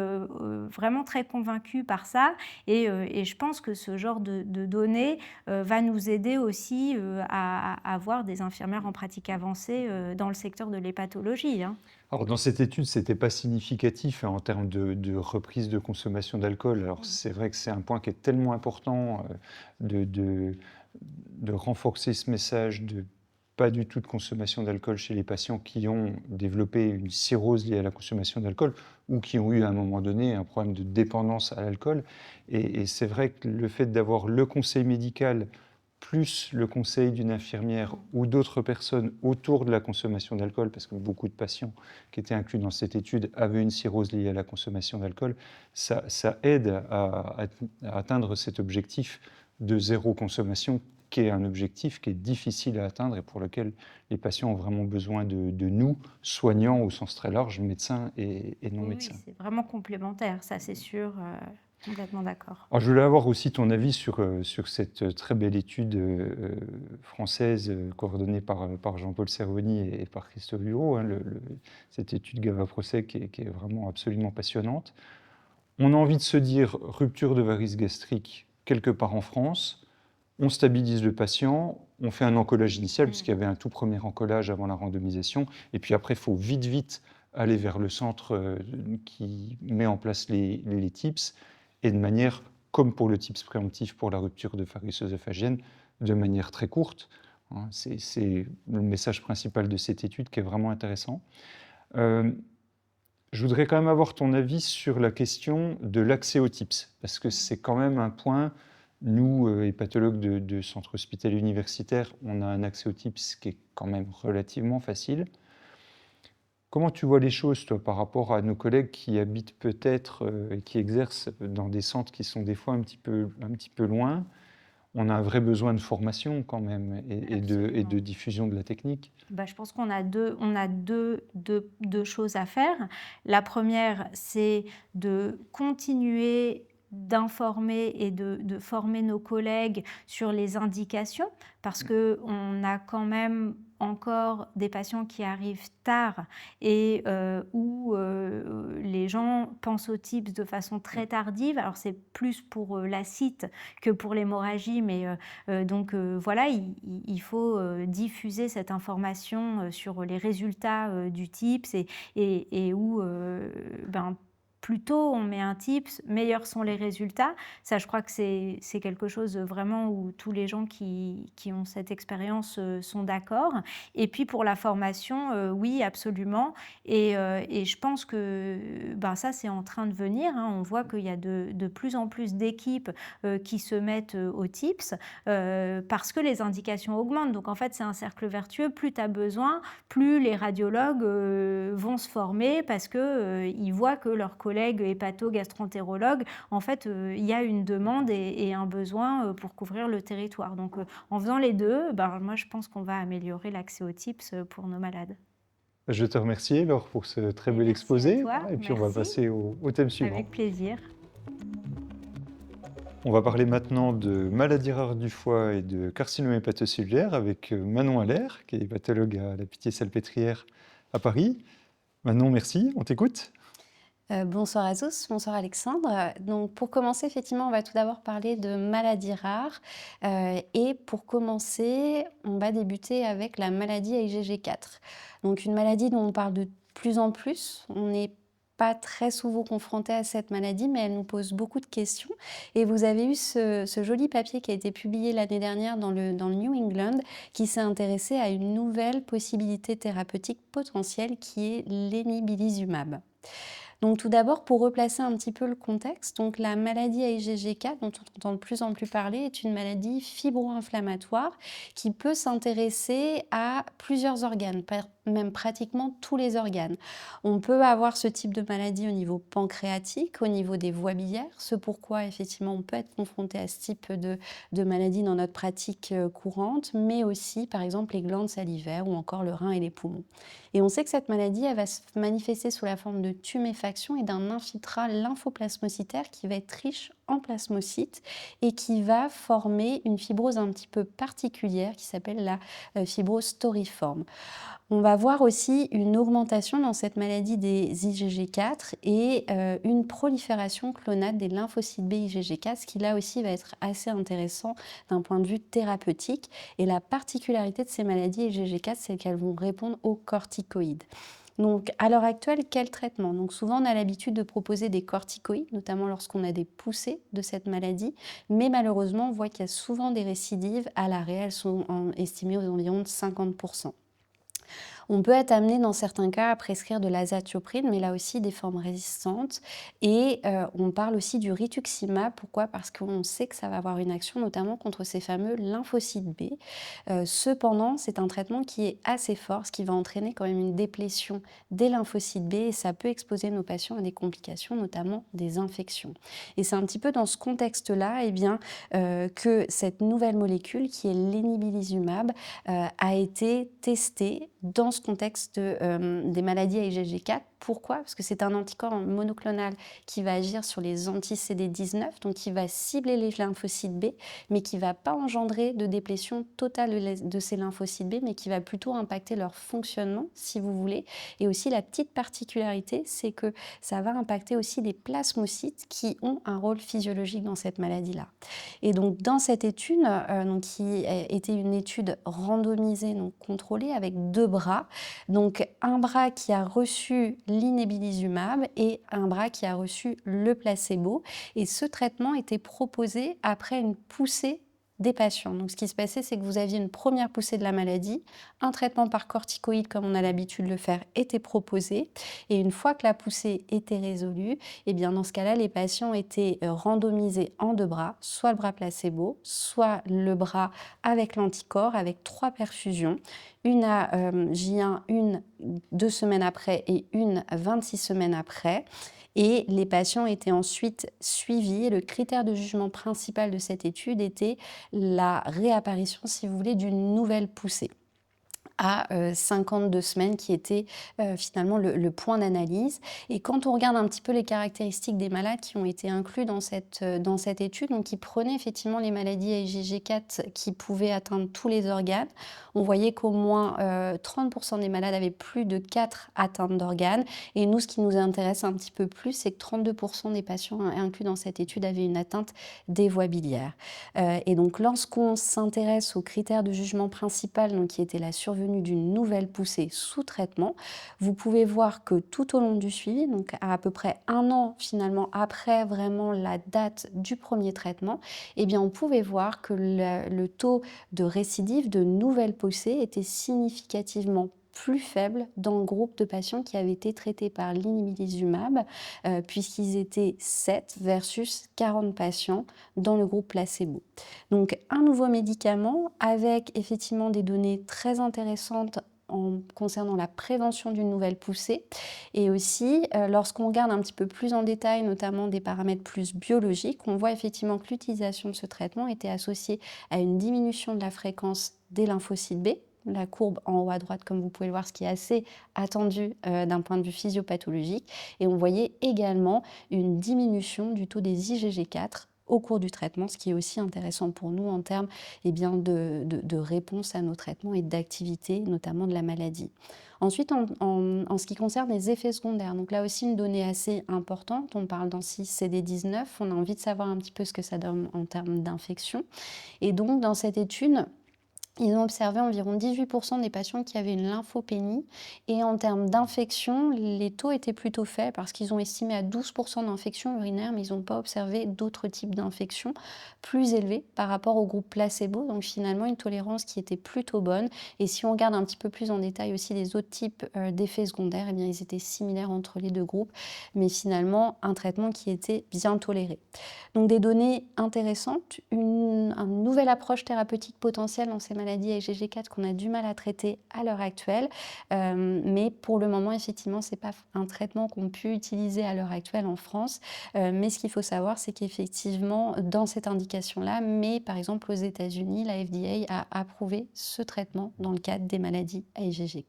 vraiment très convaincue par ça, et je pense que ce genre de données va nous aider aussi à avoir des infirmières en pratique avancée dans le secteur de l'hépatologie, hein. Alors, dans cette étude, ce n'était pas significatif en termes de reprise de consommation d'alcool. Alors, c'est vrai que c'est un point qui est tellement important de renforcer ce message, de pas du tout de consommation d'alcool chez les patients qui ont développé une cirrhose liée à la consommation d'alcool ou qui ont eu à un moment donné un problème de dépendance à l'alcool. Et c'est vrai que le fait d'avoir le conseil médical plus le conseil d'une infirmière ou d'autres personnes autour de la consommation d'alcool, parce que beaucoup de patients qui étaient inclus dans cette étude avaient une cirrhose liée à la consommation d'alcool, ça aide à atteindre cet objectif de zéro consommation, qui est un objectif qui est difficile à atteindre et pour lequel les patients ont vraiment besoin de nous, soignants au sens très large, médecins et non médecins. Oui, c'est vraiment complémentaire, ça c'est sûr. Complètement d'accord. Alors, je voulais avoir aussi ton avis sur cette très belle étude française coordonnée par Jean-Paul Cervoni et par Christophe Bureau, hein, cette étude GAVA-PROSEC qui est vraiment absolument passionnante. On a envie de se dire rupture de varices gastriques quelque part en France, on stabilise le patient, on fait un encollage initial, puisqu'il y avait un tout premier encollage avant la randomisation, et puis après, il faut vite aller vers le centre qui met en place les TIPS, et de manière, comme pour le TIPS préemptif pour la rupture de varices œsophagiennes, de manière très courte. C'est le message principal de cette étude qui est vraiment intéressant. Je voudrais quand même avoir ton avis sur la question de l'accès aux TIPS, parce que c'est quand même un point, nous, hépatologues de centre hospitalier universitaire, on a un accès aux TIPS qui est quand même relativement facile. Comment tu vois les choses, toi, par rapport à nos collègues qui habitent peut-être et qui exercent dans des centres qui sont des fois un petit peu loin? On a un vrai besoin de formation quand même et de diffusion de la technique. Je pense qu'on a deux choses à faire. La première, c'est de continuer d'informer et de former nos collègues sur les indications, parce qu'on a quand même encore des patients qui arrivent tard et où les gens pensent aux TIPS de façon très tardive. Alors c'est plus pour l'acite que pour l'hémorragie, mais donc voilà, il faut diffuser cette information sur les résultats du TIPS et où plus tôt on met un TIPS, meilleurs sont les résultats. Ça, je crois que c'est quelque chose vraiment où tous les gens qui ont cette expérience sont d'accord. Et puis pour la formation, oui, absolument. Et je pense que ça, c'est en train de venir. On voit qu'il y a de plus en plus d'équipes qui se mettent au TIPS parce que les indications augmentent. Donc en fait, c'est un cercle vertueux. Plus tu as besoin, plus les radiologues vont se former parce qu'ils voient que leurs collègues hépato-gastroentérologues, en fait, il y a une demande et un besoin pour couvrir le territoire. Donc en faisant les deux, moi je pense qu'on va améliorer l'accès aux TIPS pour nos malades. Je te remercie Laure pour ce très bel Merci exposé. à toi. Et puis on va Merci. passer au thème suivant. Avec plaisir. On va parler maintenant de maladies rares du foie et de carcinome hépatocellulaire avec Manon Allaire, qui est hépatologue à la Pitié-Salpêtrière à Paris. Manon, merci, on t'écoute. Bonsoir à tous, bonsoir Alexandre. Donc pour commencer, effectivement, on va tout d'abord parler de maladies rares. Et pour commencer, on va débuter avec la maladie IgG4. Donc une maladie dont on parle de plus en plus. On n'est pas très souvent confronté à cette maladie, mais elle nous pose beaucoup de questions. Et vous avez eu ce joli papier qui a été publié l'année dernière dans le New England, qui s'est intéressé à une nouvelle possibilité thérapeutique potentielle qui est l'énibilizumab. Donc tout d'abord, pour replacer un petit peu le contexte, donc la maladie IgG4, dont on entend de plus en plus parler, est une maladie fibro-inflammatoire qui peut s'intéresser à plusieurs organes, même pratiquement tous les organes. On peut avoir ce type de maladie au niveau pancréatique, au niveau des voies biliaires, ce pourquoi effectivement on peut être confronté à ce type de maladie dans notre pratique courante, mais aussi par exemple les glandes salivaires ou encore le rein et les poumons. Et on sait que cette maladie, elle va se manifester sous la forme de tuméfaction et d'un infiltrat lymphoplasmocytaire qui va être riche en plasmocytes et qui va former une fibrose un petit peu particulière qui s'appelle la fibrose storiforme. On va voir aussi une augmentation dans cette maladie des IgG4 et une prolifération clonale des lymphocytes B IgG4, ce qui là aussi va être assez intéressant d'un point de vue thérapeutique. Et la particularité de ces maladies IgG4, c'est qu'elles vont répondre aux corticoïdes. Donc, à l'heure actuelle, quel traitement? Donc, souvent, on a l'habitude de proposer des corticoïdes, notamment lorsqu'on a des poussées de cette maladie, mais malheureusement, on voit qu'il y a souvent des récidives. À l'arrêt, elles sont estimées aux environs de 50%. On peut être amené dans certains cas à prescrire de l'azatioprine, mais là aussi des formes résistantes. Et on parle aussi du rituximab. Pourquoi? Parce qu'on sait que ça va avoir une action notamment contre ces fameux lymphocytes B. Cependant, c'est un traitement qui est assez fort, ce qui va entraîner quand même une déplétion des lymphocytes B et ça peut exposer nos patients à des complications, notamment des infections. Et c'est un petit peu dans ce contexte-là que cette nouvelle molécule, qui est l'énibilizumab, a été testée dans ce contexte des maladies à IgG4. Pourquoi? Parce que c'est un anticorps monoclonal qui va agir sur les anti-CD19, donc qui va cibler les lymphocytes B, mais qui ne va pas engendrer de déplétion totale de ces lymphocytes B, mais qui va plutôt impacter leur fonctionnement, si vous voulez. Et aussi, la petite particularité, c'est que ça va impacter aussi les plasmocytes qui ont un rôle physiologique dans cette maladie-là. Et donc, dans cette étude, qui était une étude randomisée, donc contrôlée, avec 2 bras, donc un bras qui a reçu l'inébilizumab et un bras qui a reçu le placebo. Et ce traitement était proposé après une poussée des patients. Donc ce qui se passait, c'est que vous aviez une première poussée de la maladie, un traitement par corticoïde comme on a l'habitude de le faire était proposé et une fois que la poussée était résolue, eh bien dans ce cas-là, les patients étaient randomisés en 2 bras, soit le bras placebo, soit le bras avec l'anticorps, avec 3 perfusions, une à J1, une 2 semaines après et une 26 semaines après. Et les patients étaient ensuite suivis. Le critère de jugement principal de cette étude était la réapparition, si vous voulez, d'une nouvelle poussée à 52 semaines qui était finalement le point d'analyse. Et quand on regarde un petit peu les caractéristiques des malades qui ont été inclus dans cette étude, donc qui prenaient effectivement les maladies à IgG4 qui pouvaient atteindre tous les organes, on voyait qu'au moins 30% des malades avaient plus de 4 atteintes d'organes. Et nous, ce qui nous intéresse un petit peu plus, c'est que 32% des patients inclus dans cette étude avaient une atteinte des voies biliaires. Et donc lorsqu'on s'intéresse aux critères de jugement principal, donc qui était la survenue d'une nouvelle poussée sous traitement, vous pouvez voir que tout au long du suivi, donc à peu près 1 an finalement après vraiment la date du premier traitement, eh bien on pouvait voir que le taux de récidive de nouvelles poussées était significativement plus faible dans le groupe de patients qui avaient été traités par l'inébilizumab, puisqu'ils étaient 7 versus 40 patients dans le groupe placebo. Donc un nouveau médicament avec effectivement des données très intéressantes concernant la prévention d'une nouvelle poussée et aussi lorsqu'on regarde un petit peu plus en détail notamment des paramètres plus biologiques, on voit effectivement que l'utilisation de ce traitement était associée à une diminution de la fréquence des lymphocytes B, la courbe en haut à droite comme vous pouvez le voir, ce qui est assez attendu d'un point de vue physiopathologique, et on voyait également une diminution du taux des IgG4 au cours du traitement, ce qui est aussi intéressant pour nous en termes de réponse à nos traitements et d'activité, notamment de la maladie. Ensuite, en ce qui concerne les effets secondaires, donc là aussi une donnée assez importante, on parle d'anti-CD19, on a envie de savoir un petit peu ce que ça donne en termes d'infection. Et donc dans cette étude, ils ont observé environ 18% des patients qui avaient une lymphopénie et en termes d'infection, les taux étaient plutôt faibles parce qu'ils ont estimé à 12% d'infections urinaires, mais ils n'ont pas observé d'autres types d'infections plus élevées par rapport au groupe placebo. Donc finalement, une tolérance qui était plutôt bonne. Et si on regarde un petit peu plus en détail aussi les autres types d'effets secondaires, eh bien, ils étaient similaires entre les 2 groupes, mais finalement, un traitement qui était bien toléré. Donc des données intéressantes, une nouvelle approche thérapeutique potentielle dans ces maladies à IgG4 qu'on a du mal à traiter à l'heure actuelle, mais pour le moment effectivement c'est pas un traitement qu'on peut utiliser à l'heure actuelle en France, mais ce qu'il faut savoir c'est qu'effectivement dans cette indication-là, mais par exemple aux États-Unis, la FDA a approuvé ce traitement dans le cadre des maladies à IgG4.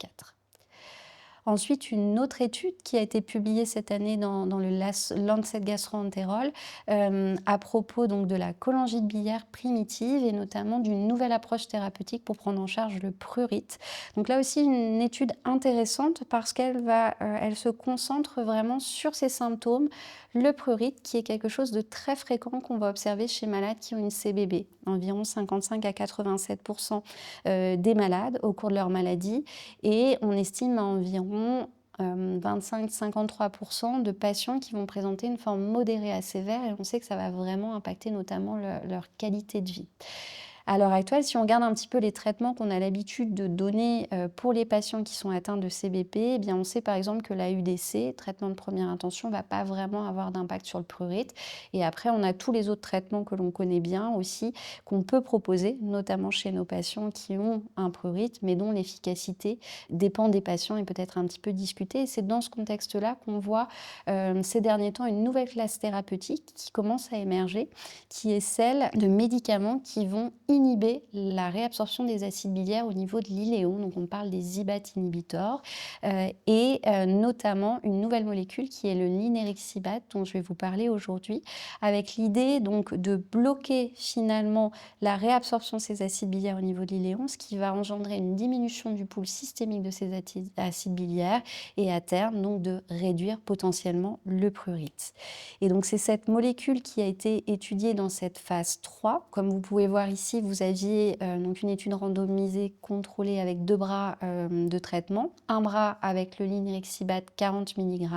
Ensuite, une autre étude qui a été publiée cette année dans le Lancet Gastroentérologie à propos donc, de la cholangite biliaire primitive et notamment d'une nouvelle approche thérapeutique pour prendre en charge le prurite. Donc là aussi, une étude intéressante parce qu'elle elle se concentre vraiment sur ces symptômes, le prurite qui est quelque chose de très fréquent qu'on va observer chez malades qui ont une CBB, environ 55 à 87% des malades au cours de leur maladie, et on estime à environ 25-53% de patients qui vont présenter une forme modérée à sévère et on sait que ça va vraiment impacter notamment leur qualité de vie. À l'heure actuelle, si on regarde un petit peu les traitements qu'on a l'habitude de donner pour les patients qui sont atteints de CBP, eh bien on sait par exemple que l'AUDC, traitement de première intention, ne va pas vraiment avoir d'impact sur le prurite. Et après, on a tous les autres traitements que l'on connaît bien aussi, qu'on peut proposer, notamment chez nos patients qui ont un prurite, mais dont l'efficacité dépend des patients et peut être un petit peu discutée. Et c'est dans ce contexte-là qu'on voit ces derniers temps une nouvelle classe thérapeutique qui commence à émerger, qui est celle de médicaments qui vont inhiber la réabsorption des acides biliaires au niveau de l'iléon. Donc on parle des IBAT inhibitors et notamment une nouvelle molécule qui est le linerixibat dont je vais vous parler aujourd'hui, avec l'idée donc de bloquer finalement la réabsorption de ces acides biliaires au niveau de l'iléon, ce qui va engendrer une diminution du pool systémique de ces acides biliaires et à terme donc de réduire potentiellement le prurite. Et donc c'est cette molécule qui a été étudiée dans cette phase 3. Comme vous pouvez voir ici, vous aviez donc une étude randomisée contrôlée avec 2 bras de traitement. Un bras avec le linerixibat 40 mg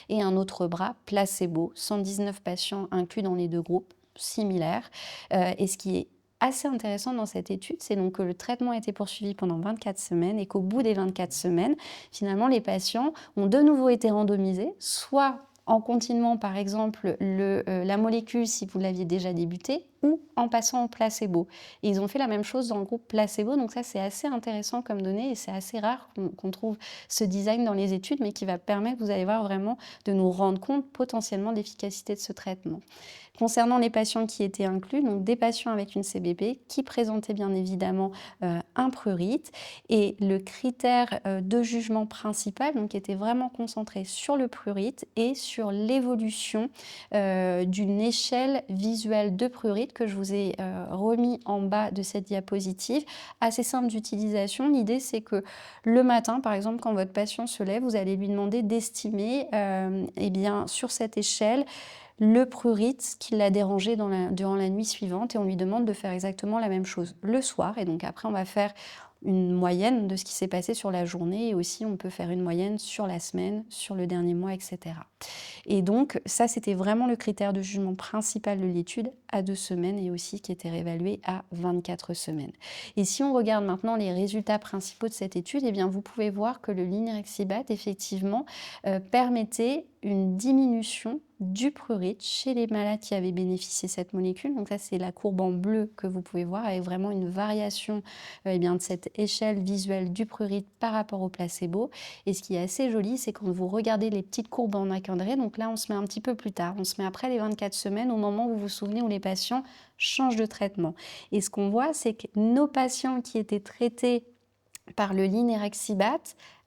et un autre bras placebo, 119 patients inclus dans les 2 groupes, similaires. Et ce qui est assez intéressant dans cette étude, c'est donc que le traitement a été poursuivi pendant 24 semaines et qu'au bout des 24 semaines, finalement, les patients ont de nouveau été randomisés, soit en continuant par exemple la molécule si vous l'aviez déjà débutée ou en passant au placebo. Et ils ont fait la même chose dans le groupe placebo, donc ça c'est assez intéressant comme donnée et c'est assez rare qu'on trouve ce design dans les études, mais qui va permettre, vous allez voir vraiment, de nous rendre compte potentiellement de l'efficacité de ce traitement. Concernant les patients qui étaient inclus, donc des patients avec une CBP qui présentaient bien évidemment un prurite et le critère de jugement principal donc, était vraiment concentré sur le prurite et sur l'évolution d'une échelle visuelle de prurite que je vous ai remis en bas de cette diapositive, assez simple d'utilisation. L'idée c'est que le matin, par exemple, quand votre patient se lève, vous allez lui demander d'estimer eh bien, sur cette échelle le prurite qui l'a dérangé durant la nuit suivante et on lui demande de faire exactement la même chose le soir. Et donc après, on va faire une moyenne de ce qui s'est passé sur la journée et aussi on peut faire une moyenne sur la semaine, sur le dernier mois, etc. Et donc ça, c'était vraiment le critère de jugement principal de l'étude à 2 semaines et aussi qui était réévalué à 24 semaines. Et si on regarde maintenant les résultats principaux de cette étude, eh bien vous pouvez voir que le linerixibat, effectivement, permettait une diminution du prurite chez les malades qui avaient bénéficié de cette molécule. Donc ça, c'est la courbe en bleu que vous pouvez voir avec vraiment une variation eh bien, de cette échelle visuelle du prurite par rapport au placebo. Et ce qui est assez joli, c'est quand vous regardez les petites courbes en encadré, donc là, on se met un petit peu plus tard, on se met après les 24 semaines, au moment où vous vous souvenez où les patients changent de traitement. Et ce qu'on voit, c'est que nos patients qui étaient traités par le linerixibat,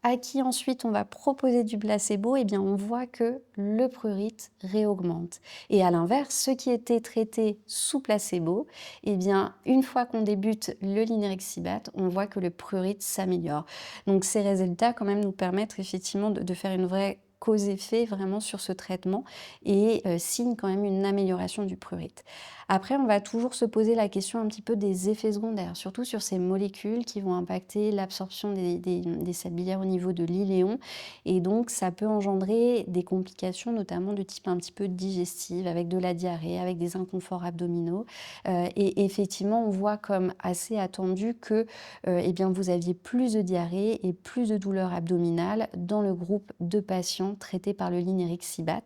à qui ensuite on va proposer du placebo, eh bien on voit que le prurite réaugmente. Et à l'inverse, ceux qui étaient traités sous placebo, eh bien une fois qu'on débute le linerixibat, on voit que le prurite s'améliore. Donc ces résultats quand même nous permettent effectivement de faire une vraie cause-effet vraiment sur ce traitement et signe quand même une amélioration du prurite. Après, on va toujours se poser la question un petit peu des effets secondaires, surtout sur ces molécules qui vont impacter l'absorption des sels biliaires au niveau de l'iléon. Et donc, ça peut engendrer des complications, notamment de type un petit peu digestive, avec de la diarrhée, avec des inconforts abdominaux. Et effectivement, on voit comme assez attendu que eh bien, vous aviez plus de diarrhée et plus de douleurs abdominales dans le groupe de patients traités par le linerixibat,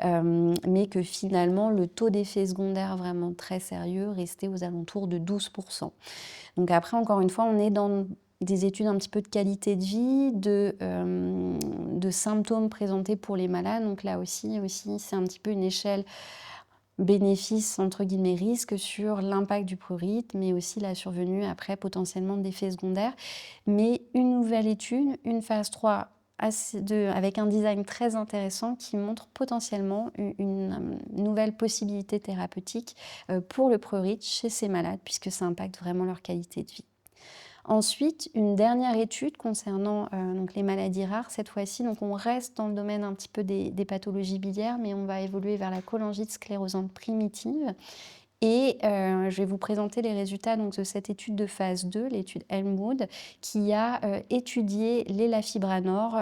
mais que finalement, le taux d'effets secondaires vraiment très sérieux restait aux alentours de 12%. Donc après, encore une fois, on est dans des études un petit peu de qualité de vie, de symptômes présentés pour les malades. Donc là aussi c'est un petit peu une échelle bénéfice, entre guillemets, risque sur l'impact du prurite, mais aussi la survenue après potentiellement d'effets secondaires. Mais une nouvelle étude, une phase 3, avec un design très intéressant qui montre potentiellement une nouvelle possibilité thérapeutique pour le prurite chez ces malades, puisque ça impacte vraiment leur qualité de vie. Ensuite, une dernière étude concernant donc les maladies rares, cette fois-ci, donc on reste dans le domaine un petit peu des pathologies biliaires, mais on va évoluer vers la cholangite sclérosante primitive. Et je vais vous présenter les résultats donc, de cette étude de phase 2, l'étude Elmwood, qui a étudié l'élafibranor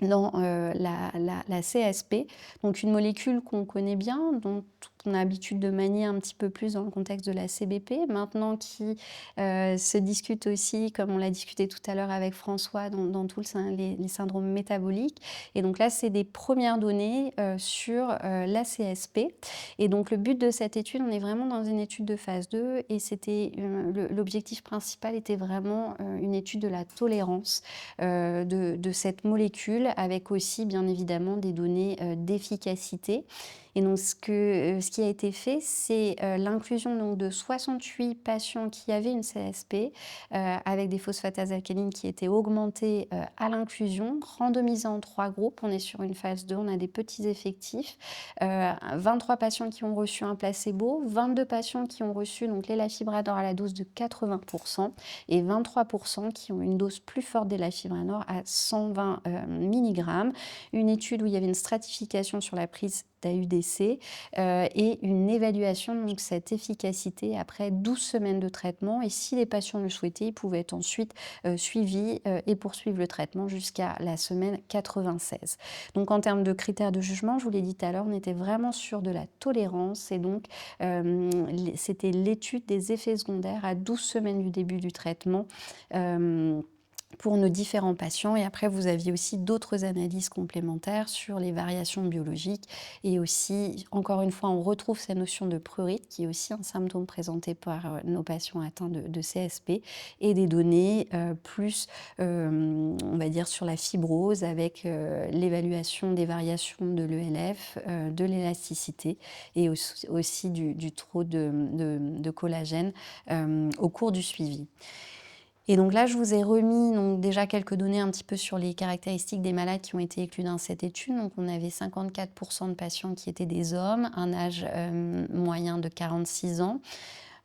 dans la CSP, donc une molécule qu'on connaît bien, dont on a l'habitude de manier un petit peu plus dans le contexte de la CBP, maintenant qui se discute aussi, comme on l'a discuté tout à l'heure avec François, dans tous les syndromes métaboliques. Et donc là, c'est des premières données sur la CSP. Et donc le but de cette étude, on est vraiment dans une étude de phase 2, et l'objectif principal était vraiment une étude de la tolérance de cette molécule, avec aussi bien évidemment des données d'efficacité. Et donc ce qui a été fait, c'est l'inclusion donc de 68 patients qui avaient une CSP avec des phosphatases alcalines qui étaient augmentées à l'inclusion, randomisées en 3 groupes. On est sur une phase 2, on a des petits effectifs. 23 patients qui ont reçu un placebo, 22 patients qui ont reçu donc l'élafibranor à la dose de 80% et 23% qui ont une dose plus forte d'élafibranor à 120 mg. Une étude où il y avait une stratification sur la prise d'AUDC et une évaluation de cette efficacité après 12 semaines de traitement. Et si les patients le souhaitaient, ils pouvaient être ensuite suivis et poursuivre le traitement jusqu'à la semaine 96. Donc en termes de critères de jugement, je vous l'ai dit tout à l'heure, on était vraiment sur de la tolérance, et donc c'était l'étude des effets secondaires à 12 semaines du début du traitement. Pour nos différents patients. Et après, vous aviez aussi d'autres analyses complémentaires sur les variations biologiques. Et aussi, encore une fois, on retrouve cette notion de prurite, qui est aussi un symptôme présenté par nos patients atteints de CSP, et des données plus, on va dire, sur la fibrose, avec l'évaluation des variations de l'ELF, de l'élasticité, et aussi du trop de collagène au cours du suivi. Et donc là, je vous ai remis donc déjà quelques données un petit peu sur les caractéristiques des malades qui ont été inclus dans cette étude. Donc on avait 54% de patients qui étaient des hommes, un âge moyen de 46 ans.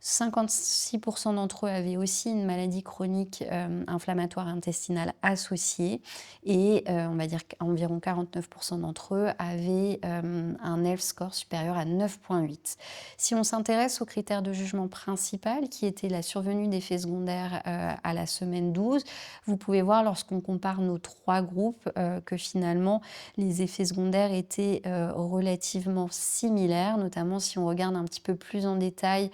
56% d'entre eux avaient aussi une maladie chronique inflammatoire intestinale associée, et on va dire qu'environ 49% d'entre eux avaient un ELF score supérieur à 9,8. Si on s'intéresse au critère de jugement principal, qui était la survenue d'effets secondaires à la semaine 12, vous pouvez voir lorsqu'on compare nos 3 groupes que finalement les effets secondaires étaient relativement similaires, notamment si on regarde un petit peu plus en détail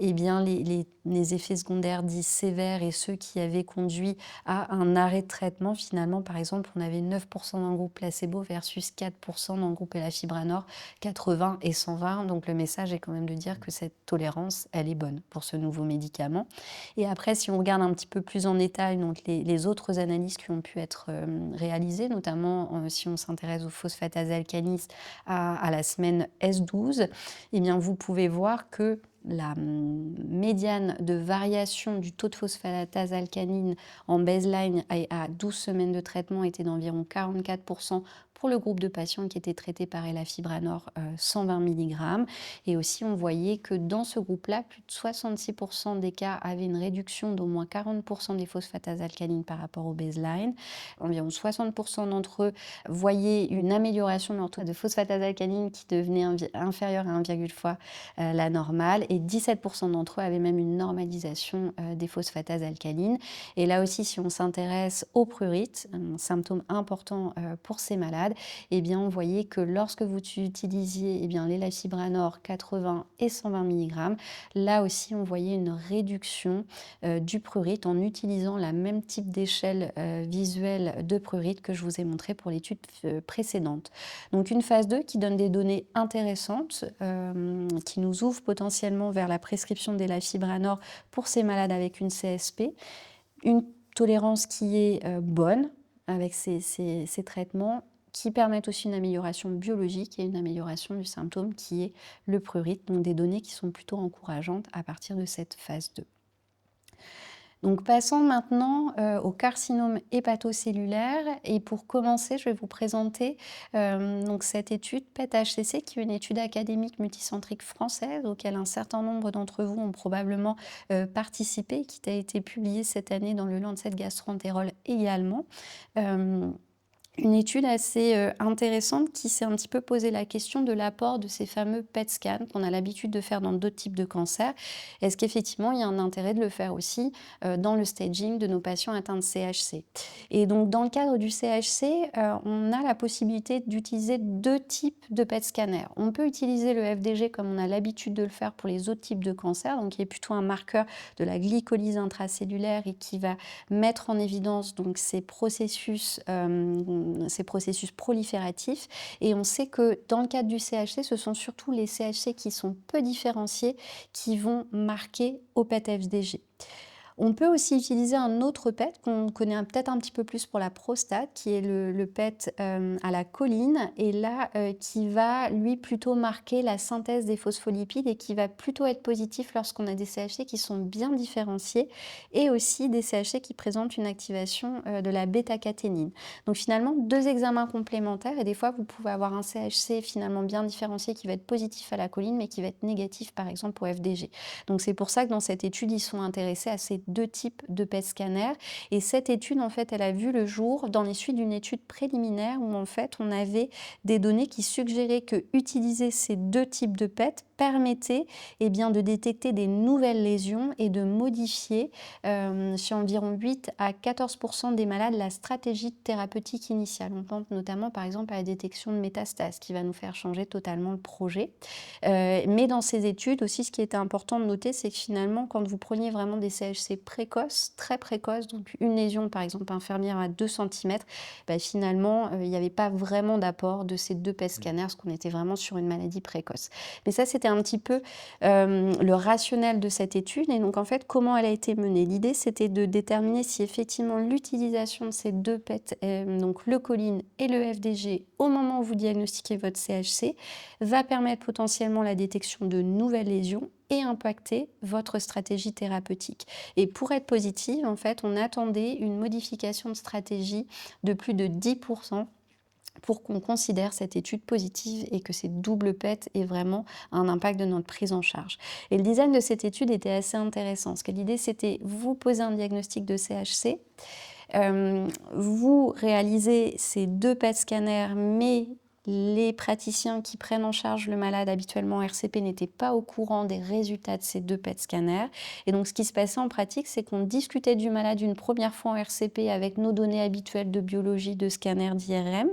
eh bien, les effets secondaires dits sévères et ceux qui avaient conduit à un arrêt de traitement. Finalement, par exemple, on avait 9% dans le groupe placebo versus 4% dans le groupe élafibranor, 80 et 120. Donc le message est quand même de dire que cette tolérance, elle est bonne pour ce nouveau médicament. Et après, si on regarde un petit peu plus en détail donc les autres analyses qui ont pu être réalisées, notamment si on s'intéresse aux phosphatase alkanis à la semaine S12, eh bien, vous pouvez voir que la médiane de variation du taux de phosphatase alcanine en baseline à 12 semaines de traitement était d'environ 44% pour le groupe de patients qui étaient traités par élafibranor 120 mg. Et aussi, on voyait que dans ce groupe-là, plus de 66% des cas avaient une réduction d'au moins 40% des phosphatases alcalines par rapport au baseline. Environ 60% d'entre eux voyaient une amélioration de leur taux de phosphatase alcaline qui devenait inférieur à 1,1 fois la normale, et 17% d'entre eux avaient même une normalisation des phosphatases alcalines. Et là aussi, si on s'intéresse au prurite, un symptôme important pour ces malades, eh bien, on voyait que lorsque vous utilisiez l'élafibranor 80 et 120 mg, là aussi, on voyait une réduction du prurite en utilisant la même type d'échelle visuelle de prurite que je vous ai montré pour l'étude précédente. Donc, une phase 2 qui donne des données intéressantes, qui nous ouvre potentiellement vers la prescription d'élafibranor pour ces malades avec une CSP, une tolérance qui est bonne avec ces traitements, qui permettent aussi une amélioration biologique et une amélioration du symptôme qui est le prurite, donc des données qui sont plutôt encourageantes à partir de cette phase 2. Donc passons maintenant au carcinome hépatocellulaire, et pour commencer, je vais vous présenter donc cette étude PET-HCC, qui est une étude académique multicentrique française auquel un certain nombre d'entre vous ont probablement participé, qui a été publiée cette année dans le Lancet Gastroentérologie également. une étude assez intéressante qui s'est un petit peu posé la question de l'apport de ces fameux PET scans qu'on a l'habitude de faire dans d'autres types de cancers. Est-ce qu'effectivement, il y a un intérêt de le faire aussi dans le staging de nos patients atteints de CHC? Et donc, dans le cadre du CHC, on a la possibilité d'utiliser 2 types de PET scanners. On peut utiliser le FDG comme on a l'habitude de le faire pour les autres types de cancers, donc qui est plutôt un marqueur de la glycolyse intracellulaire et qui va mettre en évidence donc ces processus prolifératifs. Et on sait que dans le cadre du CHC, ce sont surtout les CHC qui sont peu différenciés qui vont marquer au PET-FDG. On peut aussi utiliser un autre PET qu'on connaît peut-être un petit peu plus pour la prostate, qui est le PET à la choline, et là qui va lui plutôt marquer la synthèse des phospholipides et qui va plutôt être positif lorsqu'on a des CHC qui sont bien différenciés et aussi des CHC qui présentent une activation de la bêta-caténine. Donc finalement, 2 examens complémentaires, et des fois vous pouvez avoir un CHC finalement bien différencié qui va être positif à la choline mais qui va être négatif par exemple au FDG. Donc c'est pour ça que dans cette étude, ils sont intéressés à ces 2 types de PET scanners. Et cette étude, en fait, elle a vu le jour dans les suites d'une étude préliminaire où, en fait, on avait des données qui suggéraient que utiliser ces 2 types de PET permettait bien, de détecter des nouvelles lésions et de modifier chez environ 8 à 14% des malades la stratégie thérapeutique initiale. On pense notamment, par exemple, à la détection de métastases qui va nous faire changer totalement le projet. Mais dans ces études aussi, ce qui était important de noter, c'est que finalement, quand vous preniez vraiment des CHC précoces, très précoces, donc une lésion par exemple inférieure à 2 cm, finalement, il n'y avait pas vraiment d'apport de ces 2 PET scanners, parce qu'on était vraiment sur une maladie précoce. Mais ça, c'était un petit peu le rationnel de cette étude. Et donc, en fait, comment elle a été menée? L'idée, c'était de déterminer si effectivement l'utilisation de ces 2 PET, donc le choline et le FDG, au moment où vous diagnostiquez votre CHC, va permettre potentiellement la détection de nouvelles lésions et impacter votre stratégie thérapeutique. Et pour être positive, en fait, on attendait une modification de stratégie de plus de 10% pour qu'on considère cette étude positive et que ces doubles PET aient vraiment un impact de notre prise en charge. Et le design de cette étude était assez intéressant, parce que l'idée, c'était vous poser un diagnostic de CHC, vous réalisez ces 2 PET scanners, mais les praticiens qui prennent en charge le malade habituellement en RCP n'étaient pas au courant des résultats de ces 2 PET scanners. Et donc, ce qui se passait en pratique, c'est qu'on discutait du malade une première fois en RCP avec nos données habituelles de biologie, de scanner, d'IRM.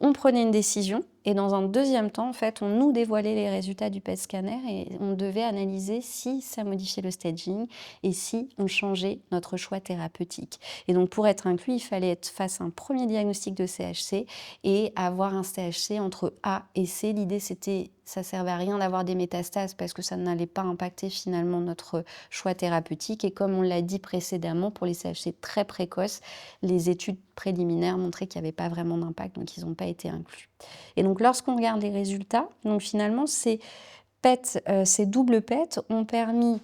On prenait une décision et dans un deuxième temps, en fait, on nous dévoilait les résultats du PET scanner et on devait analyser si ça modifiait le staging et si on changeait notre choix thérapeutique. Et donc, pour être inclus, il fallait être face à un premier diagnostic de CHC et avoir un CHC entre A et C. L'idée, c'était, ça servait à rien d'avoir des métastases parce que ça n'allait pas impacter finalement notre choix thérapeutique. Et comme on l'a dit précédemment, pour les CHC très précoces, les études préliminaires montraient qu'il n'y avait pas vraiment d'impact, donc ils n'ont pas été inclus. Et donc, lorsqu'on regarde les résultats, donc finalement, ces doubles PET ont permis,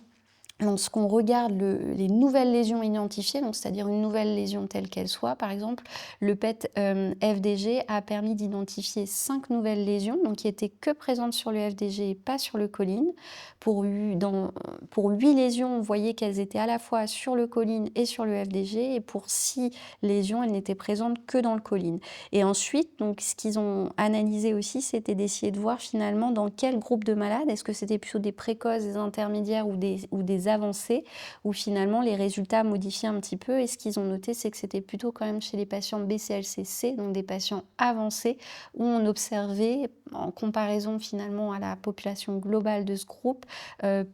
lorsqu'on regarde les nouvelles lésions identifiées, donc c'est-à-dire une nouvelle lésion telle qu'elle soit, par exemple, le PET FDG a permis d'identifier 5 nouvelles lésions, donc qui étaient que présentes sur le FDG et pas sur le choline. Pour 8 lésions, on voyait qu'elles étaient à la fois sur le choline et sur le FDG, et pour 6 lésions, elles n'étaient présentes que dans le choline. Et ensuite, donc, ce qu'ils ont analysé aussi, c'était d'essayer de voir finalement dans quel groupe de malades, est-ce que c'était plutôt des précoces, des intermédiaires ou des avancées, où finalement les résultats modifiaient un petit peu. Et ce qu'ils ont noté, c'est que c'était plutôt quand même chez les patients BCLC-C, donc des patients avancés, où on observait, en comparaison finalement à la population globale de ce groupe,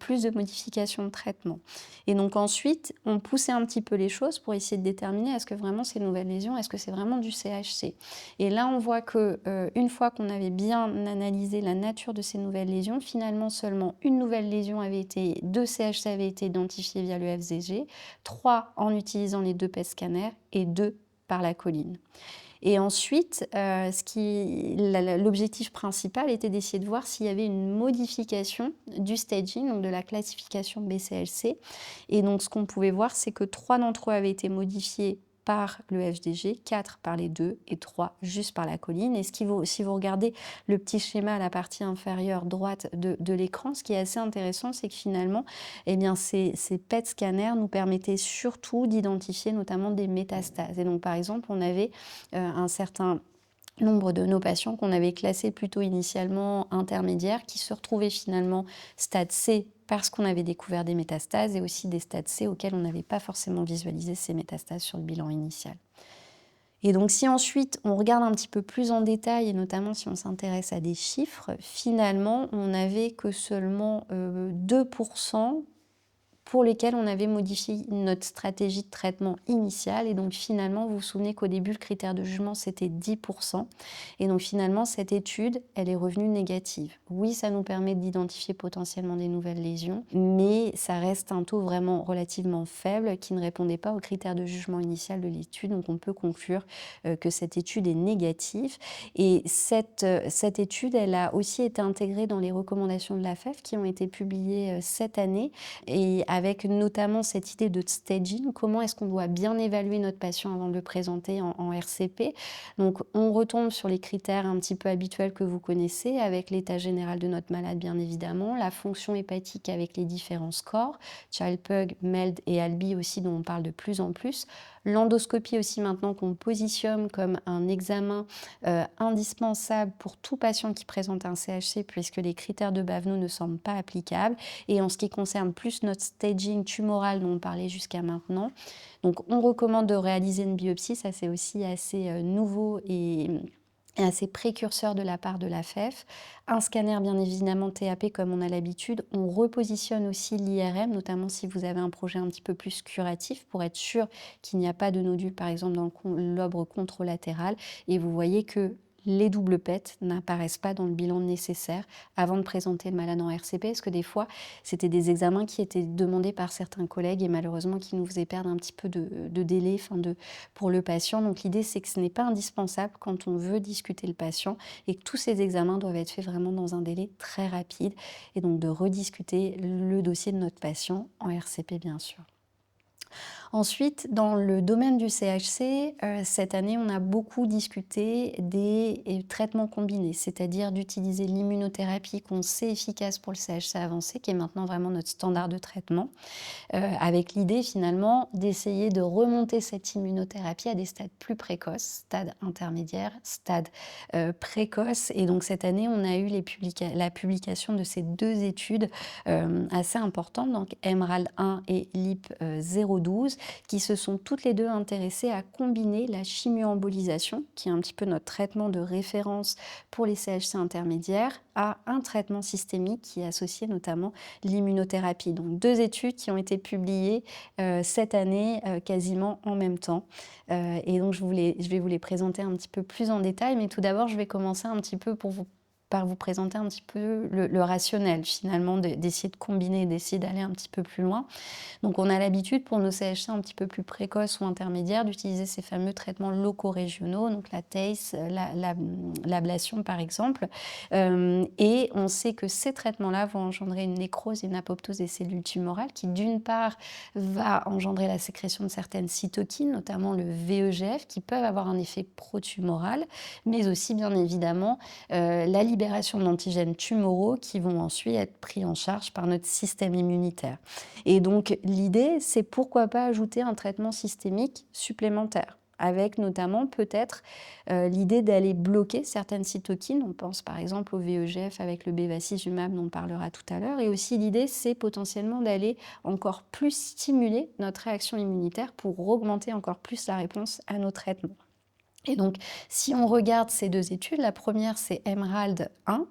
plus de modifications de traitement. Et donc ensuite, on poussait un petit peu les choses pour essayer de déterminer est-ce que vraiment ces nouvelles lésions, est-ce que c'est vraiment du CHC? Et là, on voit que une fois qu'on avait bien analysé la nature de ces nouvelles lésions, finalement seulement une nouvelle lésion deux CHC avaient été identifiés via le FDG, 3 en utilisant les 2 PET scanners et 2 par la choline. Et ensuite, l'objectif principal était d'essayer de voir s'il y avait une modification du staging, donc de la classification BCLC. Et donc, ce qu'on pouvait voir, c'est que 3 d'entre eux avaient été modifiés par le FDG, 4 par les 2 et 3 juste par la colline. Et si vous regardez le petit schéma à la partie inférieure droite de l'écran, ce qui est assez intéressant, c'est que finalement, eh bien, ces PET scanners nous permettaient surtout d'identifier notamment des métastases. Et donc, par exemple, on avait un certain nombre de nos patients qu'on avait classés plutôt initialement intermédiaires, qui se retrouvaient finalement stade C parce qu'on avait découvert des métastases, et aussi des stades C auxquels on n'avait pas forcément visualisé ces métastases sur le bilan initial. Et donc si ensuite on regarde un petit peu plus en détail, et notamment si on s'intéresse à des chiffres, finalement on n'avait que seulement 2% pour lesquels on avait modifié notre stratégie de traitement initiale. Et donc finalement, vous vous souvenez qu'au début, le critère de jugement, c'était 10%. Et donc finalement, cette étude, elle est revenue négative. Oui, ça nous permet d'identifier potentiellement des nouvelles lésions, mais ça reste un taux vraiment relativement faible qui ne répondait pas aux critères de jugement initial de l'étude. Donc on peut conclure que cette étude est négative. Et cette étude, elle a aussi été intégrée dans les recommandations de l'AFEF qui ont été publiées cette année, et avec notamment cette idée de staging, comment est-ce qu'on doit bien évaluer notre patient avant de le présenter en RCP. Donc on retombe sur les critères un petit peu habituels que vous connaissez, avec l'état général de notre malade bien évidemment, la fonction hépatique avec les différents scores, Child-Pugh, MELD et ALBI aussi, dont on parle de plus en plus, l'endoscopie aussi maintenant qu'on positionne comme un examen indispensable pour tout patient qui présente un CHC, puisque les critères de Baveno ne semblent pas applicables. Et en ce qui concerne plus notre staging tumoral dont on parlait jusqu'à maintenant, donc on recommande de réaliser une biopsie, ça c'est aussi assez nouveau et assez précurseur de la part de l'AFEF. Un scanner bien évidemment TAP comme on a l'habitude. On repositionne aussi l'IRM, notamment si vous avez un projet un petit peu plus curatif, pour être sûr qu'il n'y a pas de nodule par exemple dans le lobe contralatéral. Et vous voyez que les doubles PET n'apparaissent pas dans le bilan nécessaire avant de présenter le malade en RCP, parce que des fois, c'était des examens qui étaient demandés par certains collègues et malheureusement qui nous faisaient perdre un petit peu de délai pour le patient. Donc l'idée, c'est que ce n'est pas indispensable quand on veut discuter le patient, et que tous ces examens doivent être faits vraiment dans un délai très rapide, et donc de rediscuter le dossier de notre patient en RCP bien sûr. Ensuite, dans le domaine du CHC, cette année, on a beaucoup discuté des traitements combinés, c'est-à-dire d'utiliser l'immunothérapie qu'on sait efficace pour le CHC avancé, qui est maintenant vraiment notre standard de traitement, avec l'idée finalement d'essayer de remonter cette immunothérapie à des stades plus précoces, stade intermédiaire, stade précoce. Et donc cette année, on a eu la publication de ces deux études assez importantes, donc EMERALD 1 et LEAP 012, qui se sont toutes les deux intéressées à combiner la chimioembolisation, qui est un petit peu notre traitement de référence pour les CHC intermédiaires, à un traitement systémique qui est associé notamment l'immunothérapie. Donc deux études qui ont été publiées cette année quasiment en même temps. Et donc je vais vous les présenter un petit peu plus en détail, mais tout d'abord je vais commencer un petit peu par vous présenter un petit peu le rationnel finalement d'essayer de combiner, d'essayer d'aller un petit peu plus loin. Donc on a l'habitude pour nos CHC un petit peu plus précoces ou intermédiaires d'utiliser ces fameux traitements locaux régionaux, donc la TACE, l'ablation par exemple, et on sait que ces traitements-là vont engendrer une nécrose et une apoptose des cellules tumorales qui d'une part va engendrer la sécrétion de certaines cytokines, notamment le VEGF, qui peuvent avoir un effet pro-tumoral, mais aussi bien évidemment la libération d'antigènes tumoraux qui vont ensuite être pris en charge par notre système immunitaire. Et donc l'idée, c'est pourquoi pas ajouter un traitement systémique supplémentaire, avec notamment peut-être l'idée d'aller bloquer certaines cytokines. On pense par exemple au VEGF avec le bevacizumab dont on parlera tout à l'heure. Et aussi l'idée, c'est potentiellement d'aller encore plus stimuler notre réaction immunitaire pour augmenter encore plus la réponse à nos traitements. Et donc, si on regarde ces deux études, la première, c'est EMERALD 1,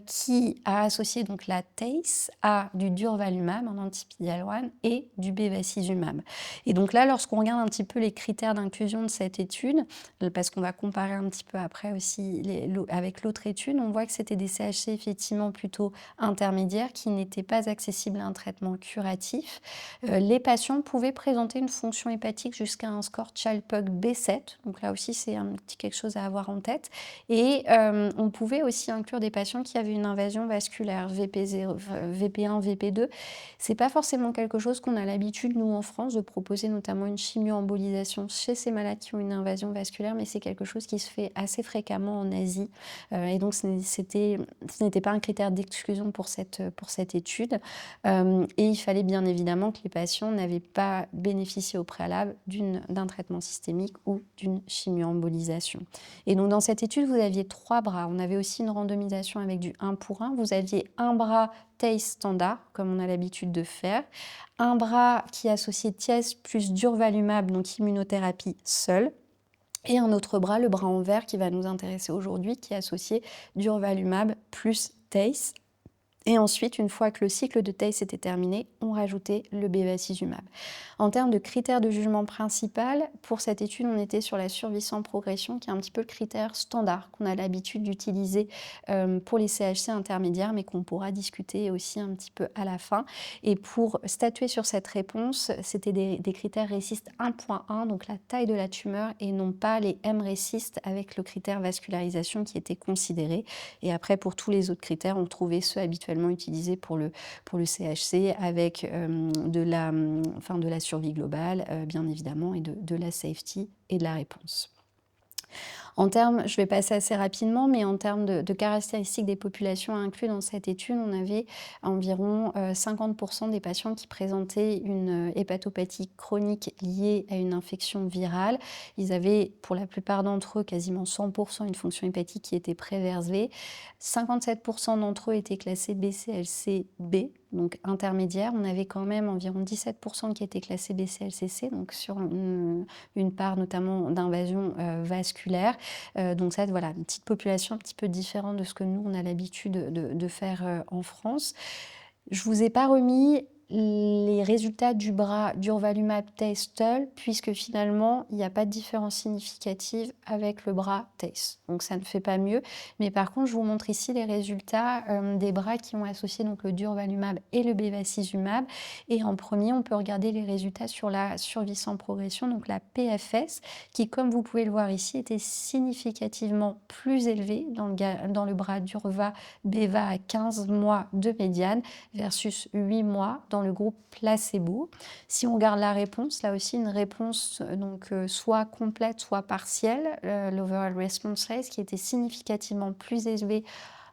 qui a associé donc la TACE à du durvalumab, un anti-PD-L1, et du bevacizumab. Et donc là, lorsqu'on regarde un petit peu les critères d'inclusion de cette étude, parce qu'on va comparer un petit peu après aussi avec l'autre étude, on voit que c'était des CHC effectivement plutôt intermédiaires qui n'étaient pas accessibles à un traitement curatif. Les patients pouvaient présenter une fonction hépatique jusqu'à un score Child-Pugh B7, donc là aussi aussi, c'est un petit quelque chose à avoir en tête. Et on pouvait aussi inclure des patients qui avaient une invasion vasculaire, VP0, VP1, VP2. C'est pas forcément quelque chose qu'on a l'habitude, nous, en France, de proposer notamment une chimio-embolisation chez ces malades qui ont une invasion vasculaire, mais c'est quelque chose qui se fait assez fréquemment en Asie. Et donc, ce n'était pas un critère d'exclusion pour cette étude. Et il fallait bien évidemment que les patients n'avaient pas bénéficié au préalable d'un traitement systémique ou d'une chimio-embolisation. Et donc, dans cette étude, vous aviez 3 bras. On avait aussi une randomisation avec du 1 pour 1. Vous aviez un bras TACE standard, comme on a l'habitude de faire, un bras qui associait TIACE plus durvalumab, donc immunothérapie seule, et un autre bras, le bras en vert, qui va nous intéresser aujourd'hui, qui est associé durvalumab plus TACE. Et ensuite, une fois que le cycle de TACE était terminé, on rajoutait le bevacizumab. En termes de critères de jugement principal, pour cette étude, on était sur la survie sans progression, qui est un petit peu le critère standard qu'on a l'habitude d'utiliser pour les CHC intermédiaires, mais qu'on pourra discuter aussi un petit peu à la fin. Et pour statuer sur cette réponse, c'était des critères RECIST 1.1, donc la taille de la tumeur, et non pas les M-RECIST avec le critère vascularisation qui était considéré. Et après, pour tous les autres critères, on trouvait ceux habituellement utilisés pour le CHC avec de la survie globale, bien évidemment, et de la safety et de la réponse. En termes, je vais passer assez rapidement, mais en termes de caractéristiques des populations incluses dans cette étude, on avait environ 50% des patients qui présentaient une hépatopathie chronique liée à une infection virale. Ils avaient, pour la plupart d'entre eux, quasiment 100% une fonction hépatique qui était préversée. 57% d'entre eux étaient classés BCLC-B, donc intermédiaire. On avait quand même environ 17% qui étaient classés BCLCC, donc sur une part notamment d'invasion vasculaire. Donc ça, voilà, une petite population un petit peu différente de ce que nous, on a l'habitude de faire en France. Je ne vous ai pas remis les résultats du bras durvalumab TACE TUL, puisque finalement, il n'y a pas de différence significative avec le bras TACE. Donc ça ne fait pas mieux. Mais par contre, je vous montre ici les résultats des bras qui ont associé donc, le durvalumab et le bevacizumab. Et en premier, on peut regarder les résultats sur la survie sans progression, donc la PFS, qui, comme vous pouvez le voir ici, était significativement plus élevée dans le bras durva-beva à 15 mois de médiane versus 8 mois dans le groupe placebo. Si on regarde la réponse, là aussi une réponse donc soit complète, soit partielle, l'overall response rate qui était significativement plus élevée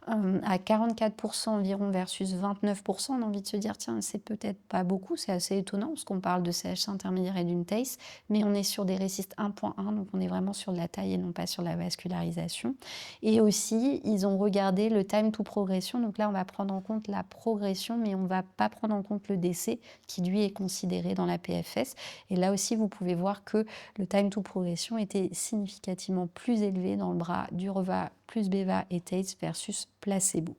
à 44% environ versus 29%, on a envie de se dire tiens c'est peut-être pas beaucoup, c'est assez étonnant parce qu'on parle de CHC intermédiaire et d'une TACE, mais on est sur des RECIST 1.1, donc on est vraiment sur de la taille et non pas sur la vascularisation. Et aussi ils ont regardé le time to progression, donc là on va prendre en compte la progression mais on ne va pas prendre en compte le décès qui lui est considéré dans la PFS. Et là aussi vous pouvez voir que le time to progression était significativement plus élevé dans le bras durva plus beva et TACE versus placebo.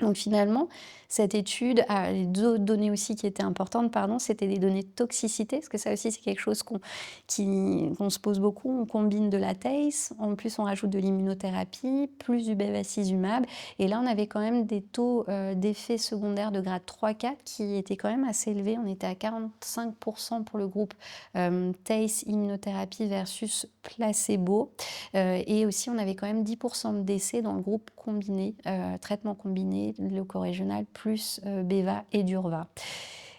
Donc finalement, cette étude, les deux données aussi qui étaient importantes, c'était des données de toxicité, parce que ça aussi c'est quelque chose qu'on se pose beaucoup. On combine de la TACE, en plus on rajoute de l'immunothérapie, plus du bevacizumab, et là on avait quand même des taux d'effets secondaires de grade 3-4 qui étaient quand même assez élevés. On était à 45% pour le groupe TACE immunothérapie versus placebo, et aussi on avait quand même 10% de décès dans le groupe combiné, traitement combiné, leucorégional plus beva et durva.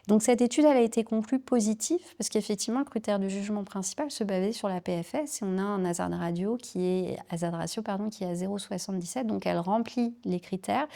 Donc cette étude elle a été conclue positive parce qu'effectivement le critère de jugement principal se basait sur la PFS et on a un hazard ratio qui est à 0,77, donc elle remplit les critères.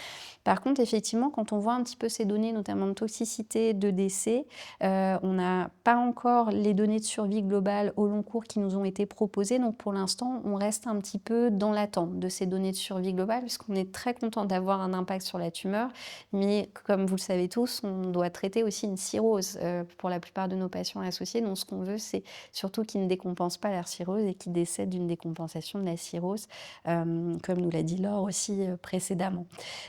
Par contre effectivement quand on voit un petit peu ces données notamment de toxicité, de décès, on n'a pas encore les données de survie globale au long cours qui nous ont été proposées, donc pour l'instant on reste un petit peu dans l'attente de ces données de survie globale puisqu'on est très content d'avoir un impact sur la tumeur, mais comme vous le savez tous, on doit traiter aussi une cirrhose pour la plupart de nos patients associés. Donc ce qu'on veut, c'est surtout qu'ils ne décompensent pas leur cirrhose et qu'ils décèdent d'une décompensation de la cirrhose, comme nous l'a dit Laure aussi précédemment.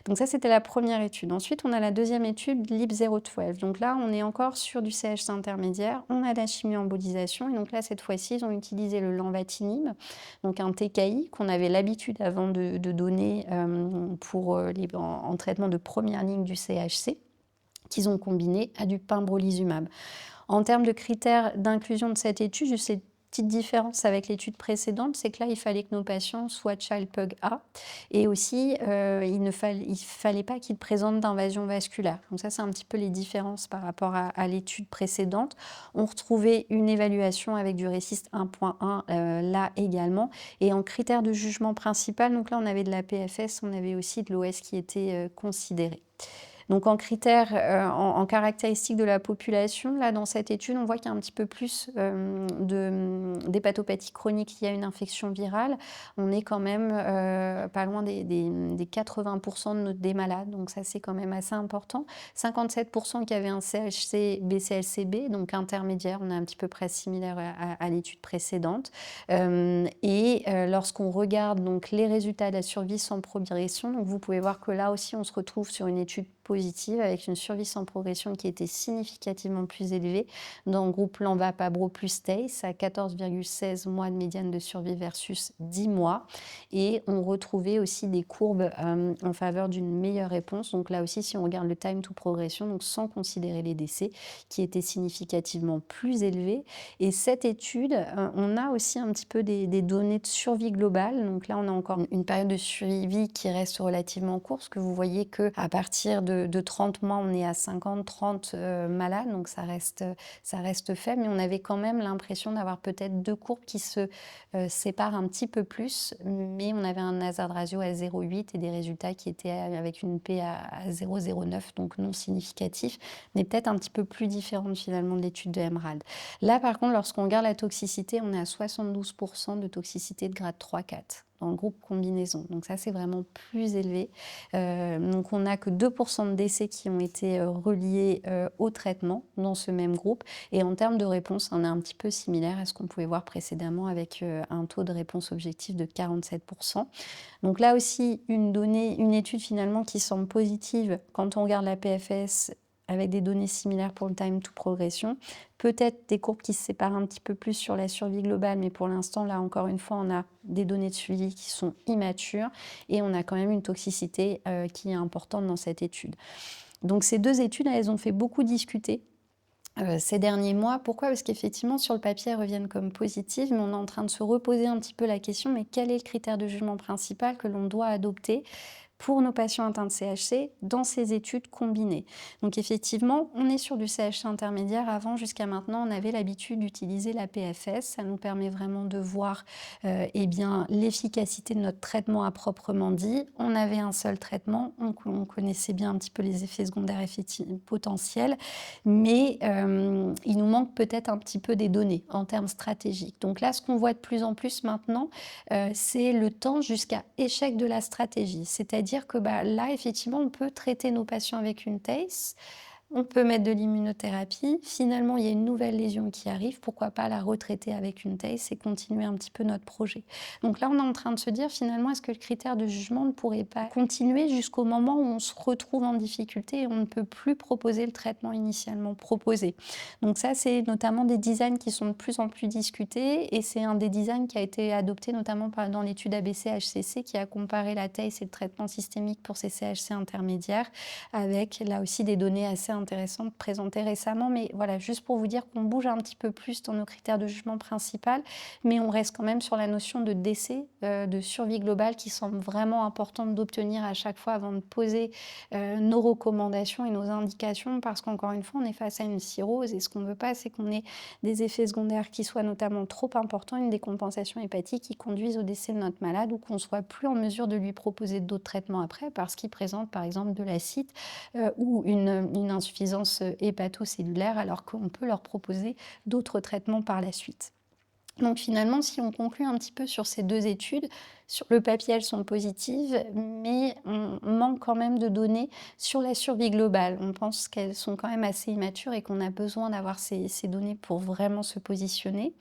Donc ça, c'était la première étude. Ensuite, on a la deuxième étude, LEAP-012. Donc là, on est encore sur du CHC intermédiaire. On a la chimio-embolisation. Et donc là, cette fois-ci, ils ont utilisé le lenvatinib, donc un TKI qu'on avait l'habitude avant de donner en traitement de première ligne du CHC, qu'ils ont combiné à du pembrolizumab. En termes de critères d'inclusion de cette étude, je sais petite différence avec l'étude précédente, c'est que là, il fallait que nos patients soient Child Pug A et aussi, il ne fallait pas qu'ils présentent d'invasion vasculaire. Donc ça, c'est un petit peu les différences par rapport à l'étude précédente. On retrouvait une évaluation avec du RECIST 1.1 là également. Et en critère de jugement principal, donc là, on avait de la PFS, on avait aussi de l'OS qui était considéré. Donc en critères, en caractéristiques de la population, là dans cette étude, on voit qu'il y a un petit peu plus d'hépatopathie chronique liée à une infection virale. On est quand même pas loin des 80% des malades, donc ça c'est quand même assez important. 57% qui avaient un CHC BCLCB, donc intermédiaire, on est un petit peu près similaire à l'étude précédente. Lorsqu'on regarde donc les résultats de la survie sans progression, donc vous pouvez voir que là aussi on se retrouve sur une étude positive avec une survie sans progression qui était significativement plus élevée dans le groupe Lenva-Pabro plus TACE à 14,16 mois de médiane de survie versus 10 mois. Et on retrouvait aussi des courbes en faveur d'une meilleure réponse. Donc là aussi, si on regarde le time to progression, donc sans considérer les décès, qui était significativement plus élevé. Et cette étude, on a aussi un petit peu des données de survie globale. Donc là, on a encore une période de suivi qui reste relativement courte, parce que vous voyez qu'à partir de 30 mois, on est à 50-30 malades, donc ça reste faible, mais on avait quand même l'impression d'avoir peut-être 2 courbes qui se séparent un petit peu plus, mais on avait un hazard ratio à 0,8 et des résultats qui étaient avec une P à 0,09, donc non significatif, mais peut-être un petit peu plus différente finalement de l'étude de Emerald. Là, par contre, lorsqu'on regarde la toxicité, on est à 72% de toxicité de grade 3-4. Dans le groupe combinaison. Donc ça, c'est vraiment plus élevé. Donc on n'a que 2% de décès qui ont été reliés au traitement dans ce même groupe. Et en termes de réponse, on est un petit peu similaire à ce qu'on pouvait voir précédemment avec un taux de réponse objectif de 47%. Donc là aussi, une étude finalement qui semble positive quand on regarde la PFS avec des données similaires pour le time to progression. Peut-être des courbes qui se séparent un petit peu plus sur la survie globale, mais pour l'instant, là, encore une fois, on a des données de suivi qui sont immatures et on a quand même une toxicité qui est importante dans cette étude. Donc ces 2 études, elles ont fait beaucoup discuter ces derniers mois. Pourquoi? Parce qu'effectivement, sur le papier, elles reviennent comme positives, mais on est en train de se reposer un petit peu la question, mais quel est le critère de jugement principal que l'on doit adopter pour nos patients atteints de CHC dans ces études combinées. Donc effectivement, on est sur du CHC intermédiaire. Avant, jusqu'à maintenant, on avait l'habitude d'utiliser la PFS. Ça nous permet vraiment de voir l'efficacité de notre traitement à proprement dit. On avait un seul traitement, on connaissait bien un petit peu les effets secondaires potentiels, mais il nous manque peut-être un petit peu des données en termes stratégiques. Donc là, ce qu'on voit de plus en plus maintenant, c'est le temps jusqu'à échec de la stratégie. C'est-à-dire que là, effectivement, on peut traiter nos patients avec une TACE, on peut mettre de l'immunothérapie. Finalement, il y a une nouvelle lésion qui arrive. Pourquoi pas la retraiter avec une TACE et continuer un petit peu notre projet. Donc là, on est en train de se dire, finalement, est-ce que le critère de jugement ne pourrait pas continuer jusqu'au moment où on se retrouve en difficulté et on ne peut plus proposer le traitement initialement proposé. Donc ça, c'est notamment des designs qui sont de plus en plus discutés et c'est un des designs qui a été adopté notamment dans l'étude ABC-HCC qui a comparé la TACE et le traitement systémique pour ces CHC intermédiaires avec là aussi des données assez intéressantes présentées récemment. Mais voilà, juste pour vous dire qu'on bouge un petit peu plus dans nos critères de jugement principal, mais on reste quand même sur la notion de décès, de survie globale qui semble vraiment importante d'obtenir à chaque fois avant de poser nos recommandations et nos indications parce qu'encore une fois, on est face à une cirrhose et ce qu'on ne veut pas, c'est qu'on ait des effets secondaires qui soient notamment trop importants, une décompensation hépatique qui conduise au décès de notre malade ou qu'on ne soit plus en mesure de lui proposer d'autres traitements après parce qu'il présente par exemple de l'acide ou une insuffisance hépatocellulaire alors qu'on peut leur proposer d'autres traitements par la suite. Donc finalement, si on conclut un petit peu sur ces 2 études, sur le papier, elles sont positives, mais on manque quand même de données sur la survie globale. On pense qu'elles sont quand même assez immatures et qu'on a besoin d'avoir ces données pour vraiment se positionner.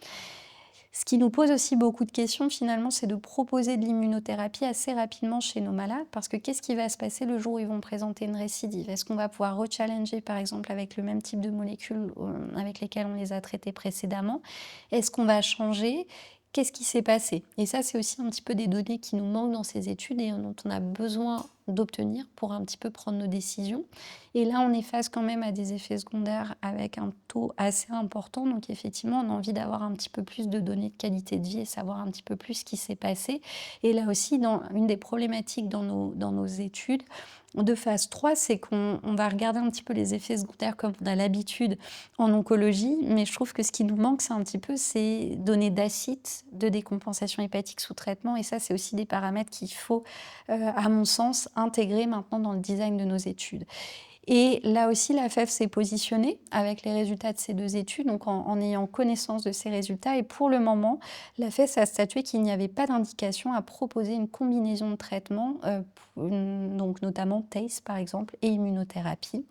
Ce qui nous pose aussi beaucoup de questions, finalement, c'est de proposer de l'immunothérapie assez rapidement chez nos malades, parce que qu'est-ce qui va se passer le jour où ils vont présenter une récidive? Est-ce qu'on va pouvoir rechallenger, par exemple, avec le même type de molécules avec lesquelles on les a traités précédemment? Est-ce qu'on va changer? Qu'est-ce qui s'est passé? Et ça, c'est aussi un petit peu des données qui nous manquent dans ces études et dont on a besoin d'obtenir pour un petit peu prendre nos décisions. Et là, on est face quand même à des effets secondaires avec un taux assez important. Donc effectivement, on a envie d'avoir un petit peu plus de données de qualité de vie et savoir un petit peu plus ce qui s'est passé. Et là aussi, une des problématiques dans nos études de phase 3, c'est qu'on va regarder un petit peu les effets secondaires comme on a l'habitude en oncologie, mais je trouve que ce qui nous manque, c'est un petit peu ces données d'acide, de décompensation hépatique sous traitement, et ça, c'est aussi des paramètres qu'il faut, à mon sens, intégrer maintenant dans le design de nos études. Et là aussi, la FEF s'est positionnée avec les résultats de ces 2 études, donc en ayant connaissance de ces résultats. Et pour le moment, la FEF a statué qu'il n'y avait pas d'indication à proposer une combinaison de traitements, donc notamment TACE par exemple, et immunothérapie,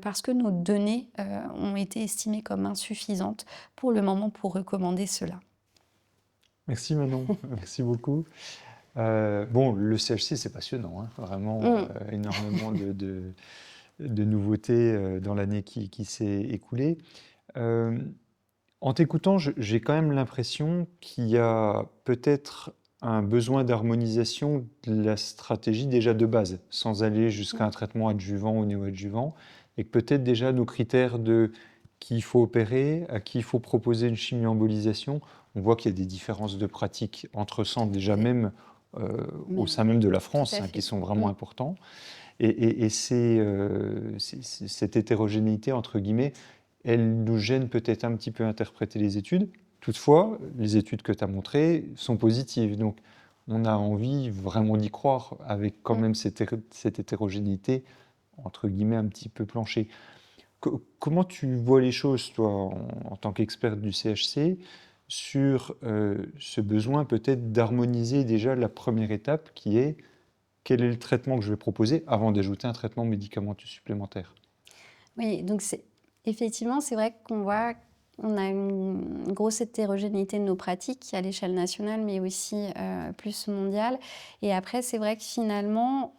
parce que nos données ont été estimées comme insuffisantes pour le moment pour recommander cela. Merci Manon, merci beaucoup. Bon, le CHC, c'est passionnant, hein, vraiment énormément de nouveautés dans l'année qui s'est écoulée. En t'écoutant, j'ai quand même l'impression qu'il y a peut-être un besoin d'harmonisation de la stratégie déjà de base, sans aller jusqu'à un traitement adjuvant ou néoadjuvant, et que peut-être déjà nos critères de qui il faut opérer, à qui il faut proposer une chimioembolisation, on voit qu'il y a des différences de pratique entre centres déjà même au sein même de la France, qui sont vraiment importants. Et cette hétérogénéité, entre guillemets, elle nous gêne peut-être un petit peu à interpréter les études. Toutefois, les études que tu as montrées sont positives. Donc, on a envie vraiment d'y croire avec quand même cette hétérogénéité, entre guillemets, un petit peu planchée. Comment tu vois les choses, toi, en tant qu'experte du CHC, sur ce besoin peut-être d'harmoniser déjà la première étape qui est quel est le traitement que je vais proposer avant d'ajouter un traitement médicamenteux supplémentaire? Oui, donc effectivement, c'est vrai qu'on a une grosse hétérogénéité de nos pratiques à l'échelle nationale, mais aussi plus mondiale. Et après, c'est vrai que finalement,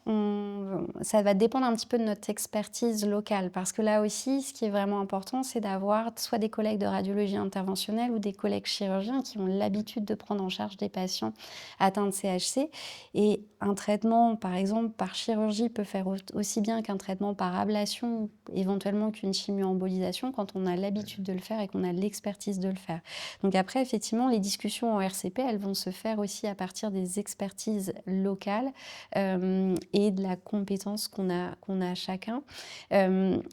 ça va dépendre un petit peu de notre expertise locale. Parce que là aussi, ce qui est vraiment important, c'est d'avoir soit des collègues de radiologie interventionnelle ou des collègues chirurgiens qui ont l'habitude de prendre en charge des patients atteints de CHC. Et un traitement, par exemple, par chirurgie peut faire aussi bien qu'un traitement par ablation, ou éventuellement qu'une chimioembolisation, quand on a l'habitude de le faire et qu'on a l'expertise de le faire. Donc après, effectivement, les discussions en RCP, elles vont se faire aussi à partir des expertises locales et de la compétence qu'on a chacun.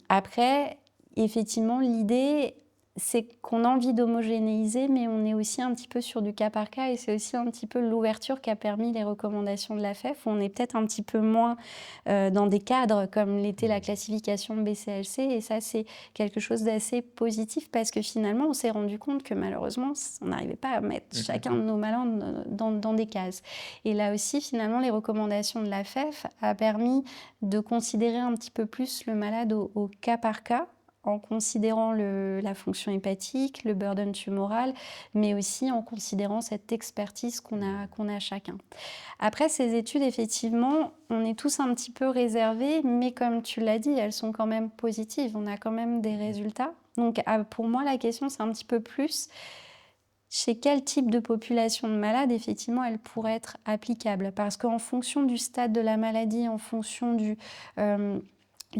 Après, effectivement, l'idée, c'est qu'on a envie d'homogénéiser, mais on est aussi un petit peu sur du cas par cas, et c'est aussi un petit peu l'ouverture qui a permis les recommandations de la FEF. On est peut-être un petit peu moins dans des cadres comme l'était la classification BCLC, et ça, c'est quelque chose d'assez positif parce que finalement, on s'est rendu compte que malheureusement, on n'arrivait pas à mettre chacun de nos malades dans des cases. Et là aussi, finalement, les recommandations de la FEF a permis de considérer un petit peu plus le malade au cas par cas, en considérant la fonction hépatique, le burden tumoral, mais aussi en considérant cette expertise qu'on a chacun. Après, ces études, effectivement, on est tous un petit peu réservés, mais comme tu l'as dit, elles sont quand même positives. On a quand même des résultats. Donc, pour moi, la question, c'est un petit peu plus chez quel type de population de malades, effectivement, elle pourrait être applicable. Parce qu'en fonction du stade de la maladie, en fonction du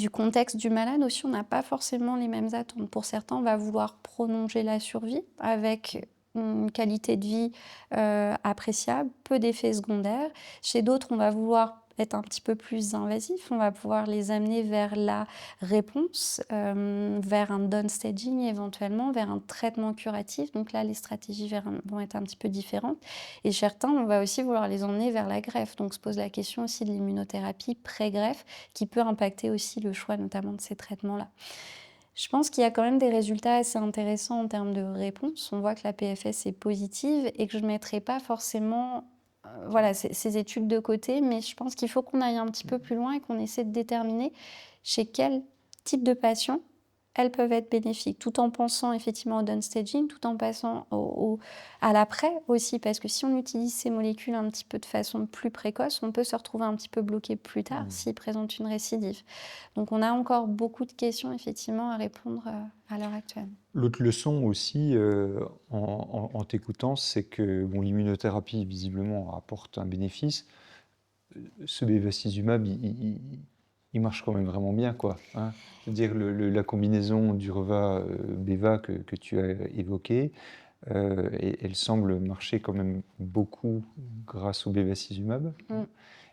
contexte du malade aussi, on n'a pas forcément les mêmes attentes. Pour certains, on va vouloir prolonger la survie avec une qualité de vie appréciable, peu d'effets secondaires. Chez d'autres, on va vouloir être un petit peu plus invasif, on va pouvoir les amener vers la réponse, vers un downstaging éventuellement, vers un traitement curatif. Donc là, les stratégies vont être un petit peu différentes. Et certains, on va aussi vouloir les emmener vers la greffe. Donc se pose la question aussi de l'immunothérapie pré-greffe, qui peut impacter aussi le choix notamment de ces traitements-là. Je pense qu'il y a quand même des résultats assez intéressants en termes de réponse. On voit que la PFS est positive et que je ne mettrai pas forcément ces études de côté, mais je pense qu'il faut qu'on aille un petit peu plus loin et qu'on essaie de déterminer chez quel type de patients elles peuvent être bénéfiques, tout en pensant effectivement au downstaging, tout en passant à l'après aussi, parce que si on utilise ces molécules un petit peu de façon plus précoce, on peut se retrouver un petit peu bloqué plus tard s'il présente une récidive. Donc on a encore beaucoup de questions effectivement à répondre à l'heure actuelle. L'autre leçon aussi, en t'écoutant, c'est que l'immunothérapie, visiblement, apporte un bénéfice. ce bevacizumab, il marche quand même vraiment bien, quoi, hein. C'est-à-dire la combinaison Durva-Beva que tu as évoquée, elle semble marcher quand même beaucoup grâce au bevacizumab.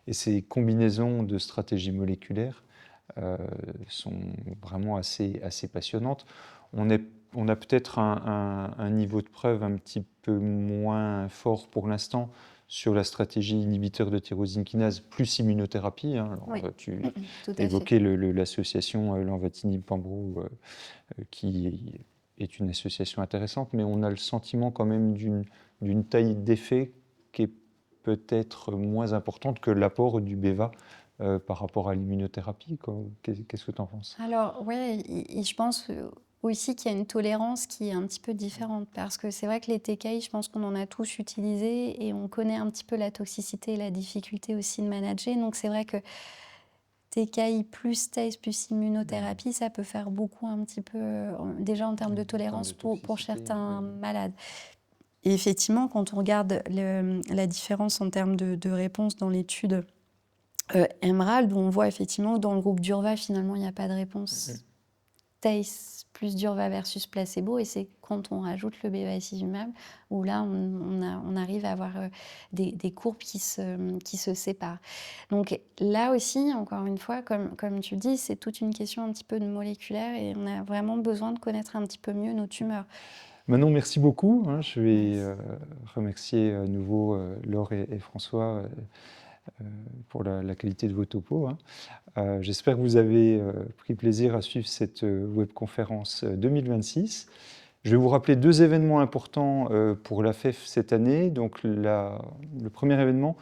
Et ces combinaisons de stratégies moléculaires sont vraiment assez passionnantes. On a peut-être un niveau de preuve un petit peu moins fort pour l'instant sur la stratégie inhibiteur de tyrosine kinase plus immunothérapie, hein. Alors, Oui, tu tout as à fait. évoqué l'association lenvatinib-pembro qui est une association intéressante, mais on a le sentiment quand même d'une taille d'effet qui est peut-être moins importante que l'apport du BEVA par rapport à l'immunothérapie, quoi. Qu'est-ce que tu en penses? Alors, ouais, je pense aussi qu'il y a une tolérance qui est un petit peu différente parce que c'est vrai que les TKI, je pense qu'on en a tous utilisé et on connaît un petit peu la toxicité et la difficulté aussi de manager. Donc, c'est vrai que TKI plus TACE plus immunothérapie, ça peut faire beaucoup un petit peu, déjà en termes de tolérance pour certains malades. Et effectivement, quand on regarde la différence en termes de réponse dans l'étude Emerald, où on voit effectivement que dans le groupe Durva, finalement, il n'y a pas de réponse TACE plus Durva versus placebo, et c'est quand on rajoute le bevacizumab où là, on arrive à avoir des courbes qui se séparent. Donc là aussi, encore une fois, comme tu le dis, c'est toute une question un petit peu de moléculaire et on a vraiment besoin de connaître un petit peu mieux nos tumeurs. Manon, merci beaucoup, hein. Je vais remercier à nouveau Laure et François pour la qualité de vos topos, hein. J'espère que vous avez pris plaisir à suivre cette webconférence 2026. Je vais vous rappeler 2 événements importants pour l'AFEF cette année. Donc, le premier événement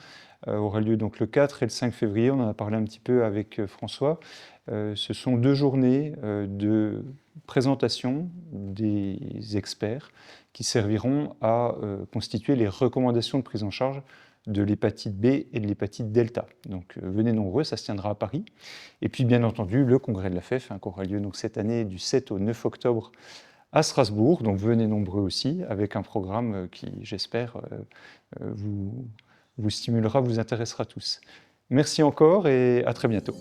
aura lieu donc, le 4 et le 5 février. On en a parlé un petit peu avec François. Ce sont 2 journées de présentation des experts qui serviront à constituer les recommandations de prise en charge de l'hépatite B et de l'hépatite delta. Donc venez nombreux, ça se tiendra à Paris. Et puis bien entendu, le congrès de la FEF, hein, qui aura lieu donc, cette année du 7 au 9 octobre à Strasbourg. Donc venez nombreux aussi, avec un programme qui, j'espère, vous stimulera, vous intéressera tous. Merci encore et à très bientôt.